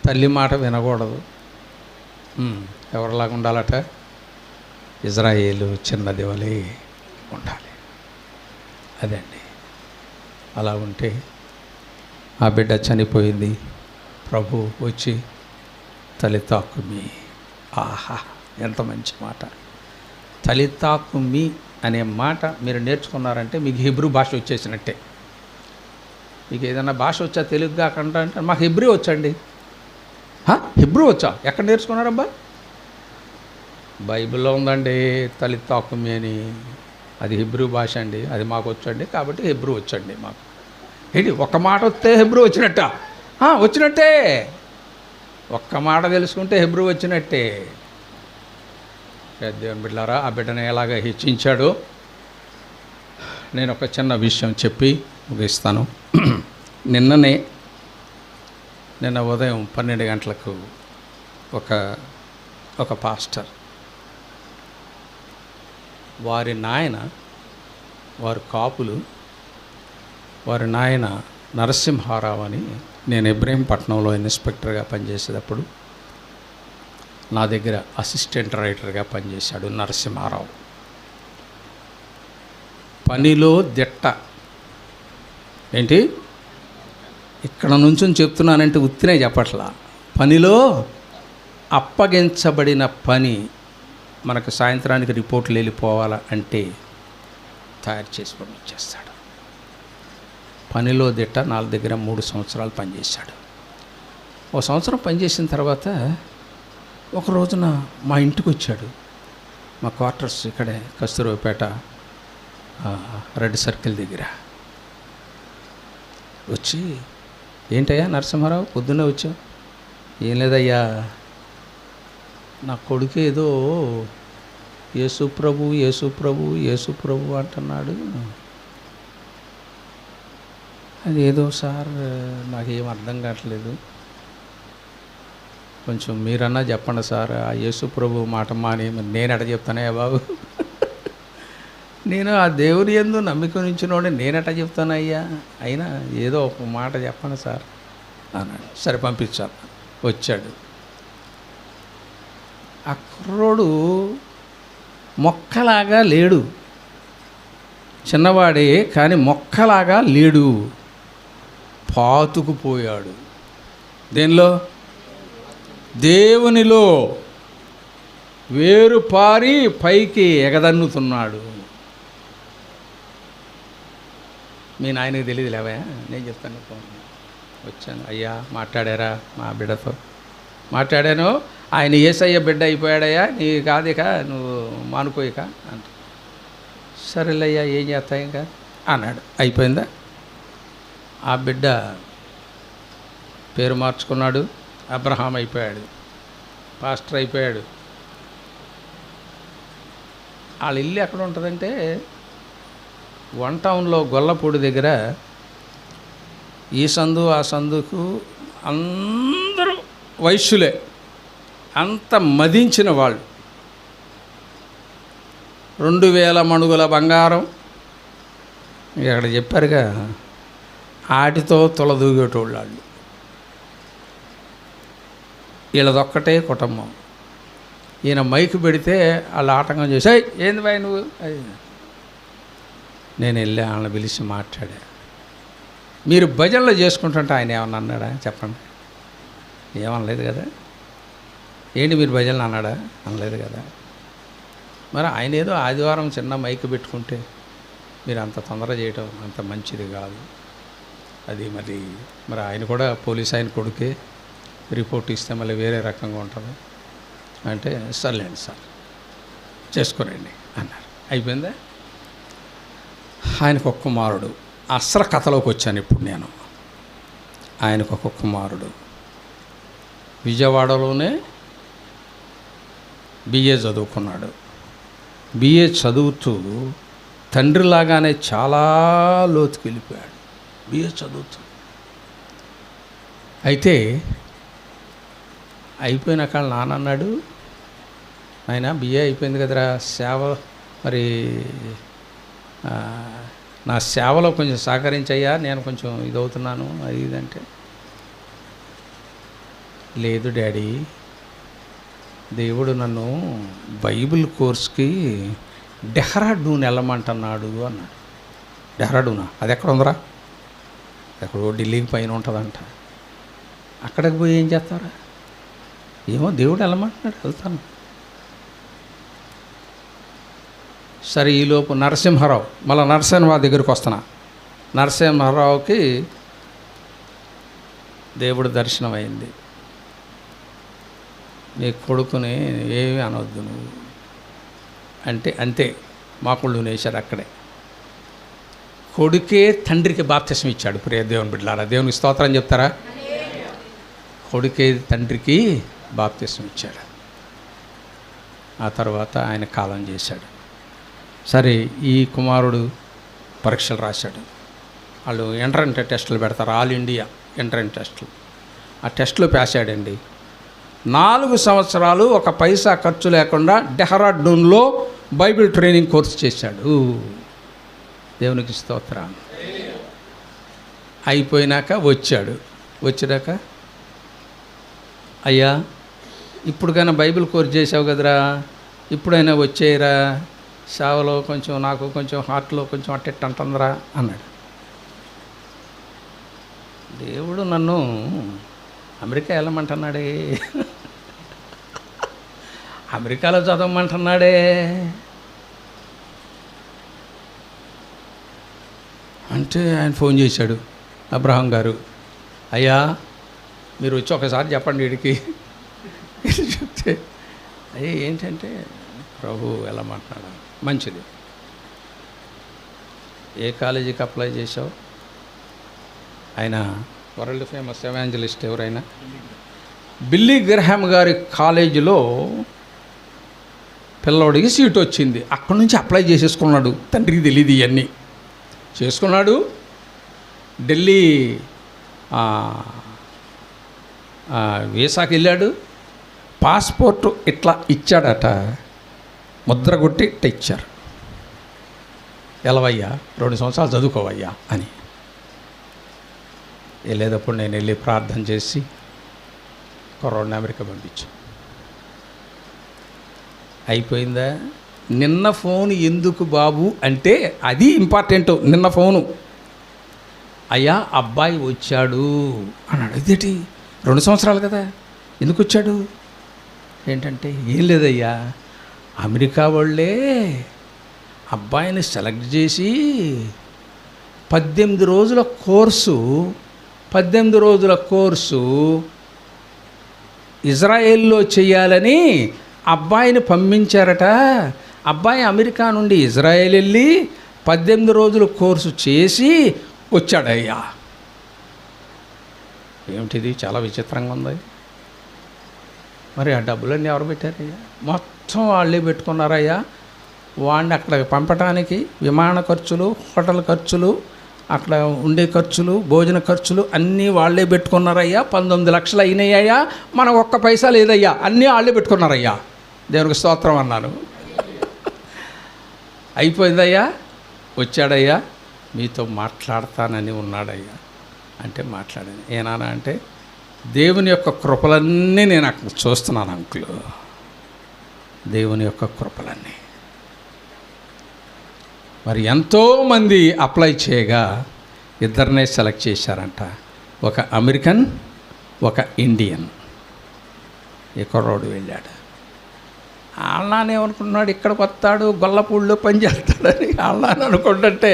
తల్లి మాట వినకూడదు. ఎవరిలాగా ఉండాలట? ఇజ్రాయేలు చిన్నది వలె ఉండాలి. అదండి. అలా ఉంటే ఆ బిడ్డ చనిపోయింది, ప్రభు వచ్చి తలితాకుమి. ఆహా, ఎంత మంచి మాట! తలితాకుమి అనే మాట మీరు నేర్చుకున్నారంటే మీకు హెబ్రూ భాష వచ్చేసినట్టే. మీకు ఏదైనా భాష వచ్చా తెలుగు కాకుండా అంటే మాకు హెబ్రీ వచ్చండి. హెబ్రూ వచ్చా? ఎక్కడ నేర్చుకున్నారబ్బా? బైబిల్లో ఉందండి తలితాకుమి అని. అది హెబ్రూ భాష అండి, అది మాకు వచ్చండి, కాబట్టి హెబ్రూ వచ్చండి మాకు. ఏంటి, ఒక్క మాట వస్తే హెబ్రూ వచ్చినట్ట? వచ్చినట్టే. ఒక్క మాట తెలుసుకుంటే హెబ్రూ వచ్చినట్టే. దేవుని బిడ్డలారా, ఆ బిడ్డను ఎలాగ హెచ్చించాడో నేను ఒక చిన్న విషయం చెప్పి ముగిస్తాను. నిన్న ఉదయం 12 గంటలకు ఒక పాస్టర్, వారి నాయన, వారు కాపులు, వారి నాయన నరసింహారావు అని, నేను ఇబ్రహీంపట్నంలో ఇన్స్పెక్టర్గా పనిచేసేటప్పుడు నా దగ్గర అసిస్టెంట్ రైటర్గా పనిచేశాడు నరసింహారావు. పనిలో దిట్ట. ఏంటి, ఇక్కడ నుంచి చెప్తున్నానంటే ఉత్తినే చెప్పట్లా. పనిలో అప్పగించబడిన పని మనకు సాయంత్రానికి రిపోర్ట్లు వెళ్ళిపోవాలా అంటే తయారు చేసి పంపించేస్తాడు. పనిలో దిట్ట. నా దగ్గర 3 సంవత్సరాలు పనిచేశాడు. 1 సంవత్సరం పనిచేసిన తర్వాత ఒక రోజున మా ఇంటికి వచ్చాడు. మా క్వార్టర్స్ ఇక్కడే కస్తూరిపేట రెడ్ సర్కిల్ దగ్గర. వచ్చి, ఏంటయ్యా నరసింహారావు పొద్దున్నే వచ్చావు? ఏం లేదయ్యా, నా కొడుకు ఏదో యేసు ప్రభు అంటున్నాడు. అది ఏదో సార్ నాకేం అర్థం కావట్లేదు, కొంచెం మీరన్నా చెప్పండి సార్. ఆ యేసు ప్రభు మాట మాని నేనెట చెప్తానయ్యా బాబు? నేను ఆ దేవుని యందు నమ్మిక ఉంచినోడే నేనెట చెప్తానయ్యా? అయినా ఏదో ఒక మాట చెప్పండి సార్ అన్నాడు. సరే పంపించాను. వచ్చాడు. ఆ కుర్రోడు మొక్కలాగా లేడు, చిన్నవాడే కానీ మొక్కలాగా లేడు, పాతుకుపోయాడు. దేనిలో? దేవునిలో వేరు పారి పైకి ఎగదన్నుతున్నాడు. మీ నాయనకి తెలియదు లేవా? నేను చెప్తాను. వచ్చాను, అయ్యా మాట్లాడారా? మా బిడ్డతో మాట్లాడాను. ఆయన యేసయ్య బిడ్డ అయిపోయాడయ్యా, నీ కాదిక, నువ్వు మానుకోయిక అంట. సరేలయ్యా, ఏం చేస్తాయి ఇంకా అన్నాడు. అయిపోయిందా? ఆ బిడ్డ పేరు మార్చుకున్నాడు, అబ్రహాం అయిపోయాడు, పాస్టర్ అయిపోయాడు. వాళ్ళ ఇల్లు ఎక్కడ ఉంటుందంటే 1 టౌన్లో గొల్లపూడి దగ్గర. ఈ సందు ఆ సందుకు అందరూ వైశ్యులే, అంత మదించిన వాళ్ళు. 2000 మణుగుల బంగారం ఇక్కడ చెప్పారుగా, ఆటితో తొలదూగేటోళ్ళు వాళ్ళు. వీళ్ళదొక్కటే కుటుంబం. ఈయన మైకు పెడితే వాళ్ళు ఆటంకం చేసి, ఏంది బాయ్ నువ్వు? నేను వెళ్ళి వాళ్ళని పిలిచి మాట్లాడా. మీరు భజనలు చేసుకుంటుంటే ఆయన ఏమన్నా అన్నాడా చెప్పండి? ఏమనలేదు కదా. ఏంటి మీరు భజనలు అన్నాడా? అనలేదు కదా. మరి ఆయన ఏదో ఆదివారం చిన్న మైకు పెట్టుకుంటే మీరు అంత తొందర చేయటం అంత మంచిది కాదు. అది మరి ఆయన కూడా పోలీస్ ఆయన కొడుకే, రిపోర్ట్ ఇస్తే మళ్ళీ వేరే రకంగా ఉంటుంది అంటే, సర్లేండి సార్ చేసుకోనండి అన్నారు. అయిపోయిందా? ఆయనకు ఒక్క కుమారుడు. అసలు కథలోకి వచ్చాను ఇప్పుడు నేను. ఆయనకు ఒక కుమారుడు విజయవాడలోనే బిఏ చదువుకున్నాడు. బిఏ చదువుతూ తండ్రిలాగానే చాలా లోతుకి వెళ్ళిపోయాడు బిఏ చదువుతూ. అయితే అయిపోయినాక వాళ్ళ నాన్న అన్నాడు, ఆయన బిఏ అయిపోయింది కదరా, సేవ మరి నా సేవలో కొంచెం సహకరించయ్యా, నేను కొంచెం ఇదవుతున్నాను అది ఇదంటే, లేదు డాడీ, దేవుడు నన్ను బైబిల్ కోర్స్కి డెహ్రాడూన్ వెళ్ళమంటున్నాడు అన్నాడు. డెహ్రాడూనా? అది ఎక్కడ ఉందిరా? ఎక్కడో ఢిల్లీకి పైన ఉంటుందంట. అక్కడికి పోయి ఏం చేస్తారా? ఏమో దేవుడు వెళ్ళమంటున్నాడు, వెళ్తాను. సరే, ఈలోపు నరసింహారావు, మళ్ళీ నరసింహరావు దగ్గరికి వస్తున్నా. నరసింహారావుకి దేవుడు దర్శనం అయింది. నీ కొడుకుని ఏమీ అనవద్దు నువ్వు అంటే అంతే, మాకుళ్ళు వేశారు అక్కడే. కొడుకే తండ్రికి బాప్తిసం ఇచ్చాడు. ప్రియ దేవుని బిడ్డలారా, దేవునికి స్తోత్రం చెప్తారా? కొడుకే తండ్రికి బాప్తిసం ఇచ్చాడు. ఆ తర్వాత ఆయన కాలం చేశాడు. సరే, ఈ కుమారుడు పరీక్షలు రాశాడు. వాళ్ళు ఎంట్రన్స్ టెస్టులు పెడతారు, ఆల్ ఇండియా ఎంట్రన్స్ టెస్టులు. ఆ టెస్టులు పాస్ అయ్యాడండి. 4 సంవత్సరాలు ఒక పైసా ఖర్చు లేకుండా డెహ్రాడూన్లో బైబిల్ ట్రైనింగ్ కోర్స్ చేశాడు. దేవునికి స్తోత్రం. అయిపోయినాక వచ్చాక అయ్యా, ఇప్పుడుకైనా బైబిల్ కోర్స్ చేసావు కదరా, ఇప్పుడైనా వచ్చేయరా, సేవలో కొంచెం నాకు కొంచెం హార్ట్లో కొంచెం అట్టెట్టు అంటుందిరా అన్నాడు. దేవుడు నన్ను అమెరికా వెళ్ళమంటున్నాడే, అమెరికాలో చదవమంటున్నాడే అంటే ఆయన ఫోన్ చేశాడు, అబ్రహాం గారు, అయ్యా మీరు వచ్చి ఒకసారి చెప్పండి వీడికి. చెప్తే అయ్యే ఏంటంటే ప్రభు వెళ్ళమంటున్నాడు. మంచిది. ఏ కాలేజీకి అప్లై చేసావు? ఆయన వరల్డ్ ఫేమస్ ఎవాంజలిస్ట్ ఎవరైనా బిల్లీ గ్రహామ్ గారి కాలేజీలో పిల్లోడికి సీట్ వచ్చింది. అక్కడి నుంచి అప్లై చేసేసుకున్నాడు. తండ్రికి తెలియదు ఇవన్నీ. చేసుకున్నాడు. ఢిల్లీ వీసాకి వెళ్ళాడు. పాస్పోర్టు ఇట్లా ఇచ్చాడట, ముద్ర కొట్టి ఇట్ట ఇచ్చారు. ఎలవయ్యా, 2 సంవత్సరాలు చదువుకోవయ్యా అని. వెళ్ళేటప్పుడు నేను వెళ్ళి ప్రార్థన చేసి కుర్రోడిని అమెరికా పంపించు. అయిపోయిందా? నిన్న ఫోన్ ఎందుకు బాబు అంటే అది ఇంపార్టెంట్. నిన్న ఫోను, అయ్యా అబ్బాయి వచ్చాడు అన్నాడు. ఇదేంటి 2 సంవత్సరాలు కదా, ఎందుకు వచ్చాడు ఏంటంటే, ఏం లేదయ్యా, అమెరికా వాళ్ళే అబ్బాయిని సెలెక్ట్ చేసి 18 రోజుల కోర్సు ఇజ్రాయెల్లో చేయాలని అబ్బాయిని పంపించారట. అబ్బాయి అమెరికా నుండి ఇజ్రాయెల్ వెళ్ళి 18 రోజుల కోర్సు చేసి వచ్చాడయ్యా. ఏమిటిది, చాలా విచిత్రంగా ఉంది. మరి ఆ డబ్బులన్నీ ఎవరు పెట్టారయ్యా? మొత్తం వాళ్ళే పెట్టుకున్నారయ్యా. వాడిని అక్కడ పంపడానికి విమాన ఖర్చులు, హోటల్ ఖర్చులు, అక్కడ ఉండే ఖర్చులు, భోజన ఖర్చులు అన్నీ వాళ్ళే పెట్టుకున్నారయ్యా. 19 లక్షలు అయినాయ్యా. మనకు ఒక్క పైసా లేదయ్యా, అన్నీ వాళ్ళే పెట్టుకున్నారయ్యా. దేవునికి స్తోత్రం అన్నాను. అయిపోయిందయ్యా, వచ్చాడయ్యా, మీతో మాట్లాడతానని ఉన్నాడయ్యా అంటే మాట్లాడాను. ఏనానా అంటే దేవుని యొక్క కృపలన్నీ నేను అక్కడ చూస్తున్నాను అంకులు, దేవుని యొక్క కృపలన్నీ. మరి ఎంతోమంది అప్లై చేయగా 2 సెలెక్ట్ చేశారంట. ఒక అమెరికన్, ఒక ఇండియన్. ఈ కుర్రోడు వెళ్ళాడు. ఆళ్ళనేమనుకుంటున్నాడు, ఇక్కడికి వస్తాడు గొల్లపూడిలో పని చేస్తాడని ఆళ్ళని అనుకుంటుంటే,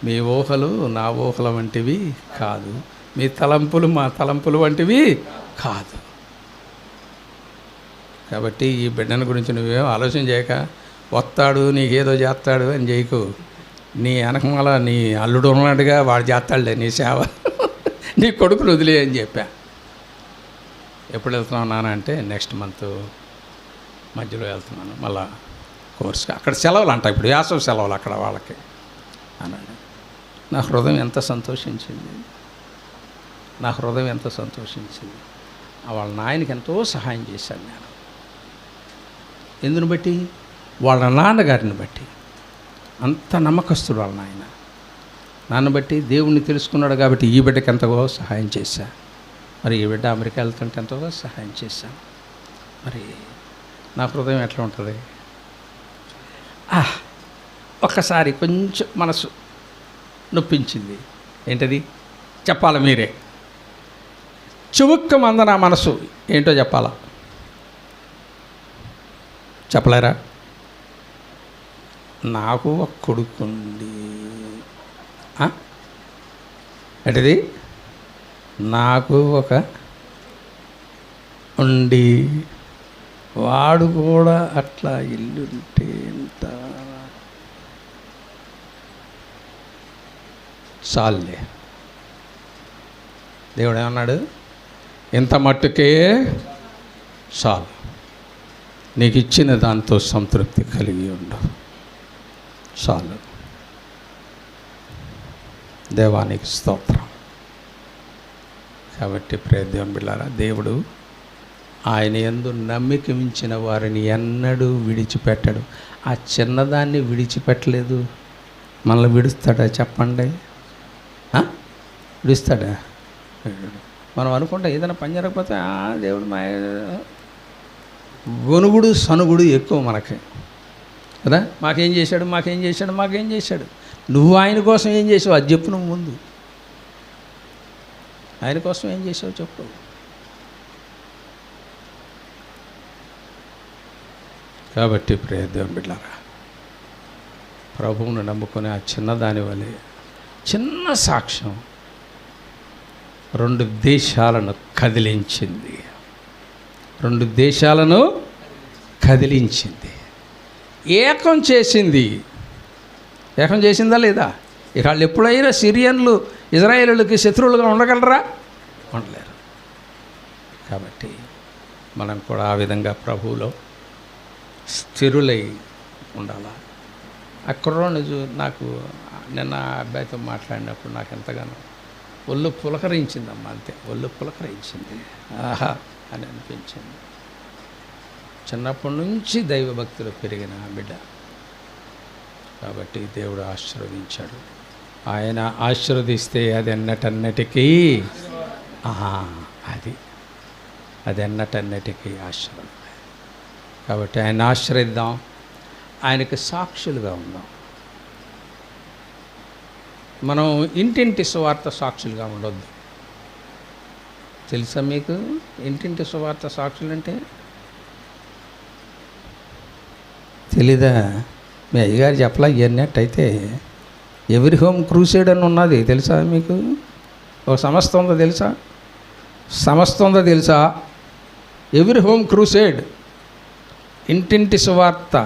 మీ ఊహలు నా ఊహల వంటివి కాదు, మీ తలంపులు మా తలంపులు వంటివి కాదు. కాబట్టి ఈ బిడ్డను గురించి నువ్వేం ఆలోచన చేయక, వస్తాడు నీకేదో చేస్తాడు అని చేయకు. నీ వెనకమాల నీ అల్లుడు ఉన్నట్టుగా వాడు చేస్తాడులే నీ సేవ, నీ కొడుకులు వదిలే అని చెప్పా. ఎప్పుడు వెళ్తున్నావు నాన్న అంటే నెక్స్ట్ మంత్ మధ్యలో వెళ్తున్నాను మళ్ళా కోర్సుకి. అక్కడ సెలవులు అంట, ఇప్పుడు వేసవి సెలవులు అక్కడ వాళ్ళకి అన్నాడు. నా హృదయం ఎంత సంతోషించింది, నా హృదయం ఎంత సంతోషించింది. వాళ్ళ నాయనకి ఎంతో సహాయం చేశాను నేను. ఎందుని బట్టి? వాళ్ళ నాన్నగారిని బట్టి. అంత నమ్మకస్తుడు వాళ్ళ నాయన. నాన్న బట్టి దేవుణ్ణి తెలుసుకున్నాడు కాబట్టి ఈ బిడ్డకి ఎంతగా సహాయం చేశా. మరి ఈ బిడ్డ అమెరికా వెళ్తుంటే ఎంతగా సహాయం చేశాను. మరి నా హృదయం ఎట్లా ఉంటుంది? ఒక్కసారి కొంచెం మనసు నొప్పించింది. ఏంటది చెప్పాలి మీరే. చువుక్క మంద నా మనసు ఏంటో చెప్పాలా? చెప్పలేరా? నాకు ఒక కొడుకుండి, ఏంటిది? నాకు ఒక ఉండి, వాడు కూడా అట్లా ఇల్లుంటే ఎంత చాలులే. దేవుడు ఏమన్నాడు? ఇంత మట్టుకే చాలు, నీకు ఇచ్చిన దాంతో సంతృప్తి కలిగి ఉండు, చాలు. దేవానికి స్తోత్రం. కాబట్టి ప్రియ దేవుని బిడ్డలారా, దేవుడు ఆయన యందు నమ్మిక ఉంచిన వారిని ఎన్నడూ విడిచిపెట్టడు. ఆ చిన్నదాన్ని విడిచిపెట్టలేదు. మనల్ని విడుస్తాడా చెప్పండి? విడుస్తాడా? మనం అనుకుంటా ఏదైనా పని జరగకపోతే దేవుడు మా గొనుగుడు సనుగుడు ఎక్కువ మనకి కదా. మాకేం చేశాడు, మాకేం చేశాడు, మాకేం చేశాడు. నువ్వు ఆయన కోసం ఏం చేసావు అది చెప్పు. నువ్వు ముందు ఆయన కోసం ఏం చేసావు చెప్పు. కాబట్టి ప్రియ దేవుని బిడ్డలారా, ప్రభువును నమ్ముకునే ఆ చిన్నదాని వలె చిన్న సాక్ష్యం 2 దేశాలను కదిలించింది. 2 దేశాలను కదిలించింది, ఏకం చేసింది. ఏకం చేసిందా లేదా? ఇక వాళ్ళు ఎప్పుడైనా సిరియన్లు ఇజ్రాయేలులకి శత్రువులుగా ఉండగలరా? ఉండలేరు. కాబట్టి మనం కూడా ఆ విధంగా ప్రభువులో స్థిరులై ఉండాలా. అక్కడ నాకు నిన్న అబ్బాయితో మాట్లాడినప్పుడు నాకు ఎంతగానో ఒళ్ళు పులకరించిందమ్మా. అంతే, ఒళ్ళు పులకరించింది. ఆహా అని అనిపించింది. చిన్నప్పటి నుంచి దైవభక్తిలో పెరిగిన బిడ్డ కాబట్టి దేవుడు ఆశీర్వదించాడు. ఆయన ఆశీర్వదిస్తే అది ఎన్నటన్నిటికీ అది ఎన్నటన్నిటికీ ఆశీర్వాదం. కాబట్టి ఆయన ఆశ్రయిద్దాం, ఆయనకి సాక్షులుగా ఉందాం. మనం ఇంటింటి సువార్త సాక్షులుగా ఉండొద్దు. తెలుసా మీకు ఇంటింటి సువార్త సాక్షులు అంటే? తెలీదా? మీ అయ్యగారు చెప్పలా ఇవన్నట్టయితే ఎవరి హోమ్ క్రూసేడ్ అని ఉన్నది తెలుసా మీకు? ఒక సంస్థ ఉందో తెలుసా? సంస్థ ఉందో తెలుసా? ఎవరి హోమ్ క్రూసేడ్, ఇంటింటి సువార్త.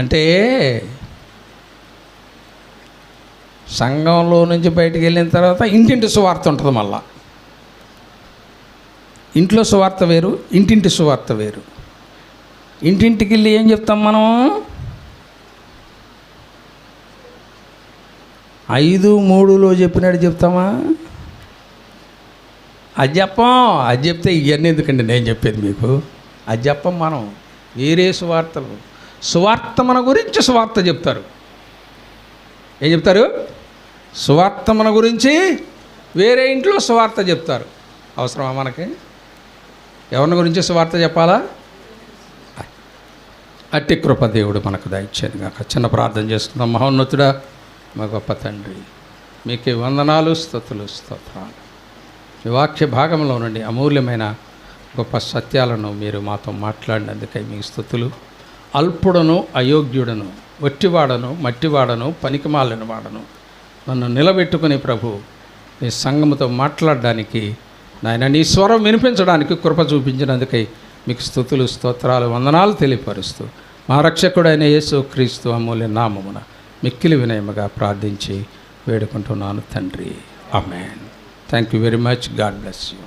అంటే సంఘంలో నుంచి బయటికి వెళ్ళిన తర్వాత ఇంటింటి సువార్త ఉంటుంది. మళ్ళా ఇంట్లో సువార్త వేరు, ఇంటింటి సువార్త వేరు. ఇంటింటికి వెళ్ళి ఏం చెప్తాం మనం? 5:3 చెప్పినట్టు చెప్తామా? అది చెప్పం. అది చెప్తే ఇవన్నీ ఎందుకండి నేను చెప్పేది మీకు. అది చెప్పం మనం. వేరే సువార్తలు, సువార్త మన గురించి సువార్త చెప్తారు. ఏం చెప్తారు? సువార్త మన గురించి వేరే ఇంట్లో సువార్త చెప్తారు. అవసరమా మనకి? ఎవరిని గురించి సువార్త చెప్పాలా? అట్టి కృప దేవుడు మనకు దయచేయను గాక. చిన్న ప్రార్థన చేసుకుందాం. మహోన్నతుడా, మా గొప్ప తండ్రి, మీకే వందనాలు, స్తుతులు, స్తోత్రాలు. ఈ వాక్య భాగంలో నుండి అమూల్యమైన గొప్ప సత్యాలను మీరు మాతో మాట్లాడినందుకై మీకు స్తుతులు. అల్పుడను, అయోగ్యుడను, ఒట్టివాడను, మట్టివాడను, పనికిమాలిన వాడను నన్ను నిలబెట్టుకుని ప్రభు నీ సంఘముతో మాట్లాడడానికి, నాయన నీ స్వరం వినిపించడానికి కృప చూపించినందుకై మీకు స్తుతులు, స్తోత్రాలు, వందనాలు తెలియపరుస్తూ మా రక్షకుడైన యేసు క్రీస్తు అమూల్య నామమున మిక్కిలి వినయముగా ప్రార్థించి వేడుకుంటున్నాను తండ్రి. ఆమేన్. Thank you very much. God bless you.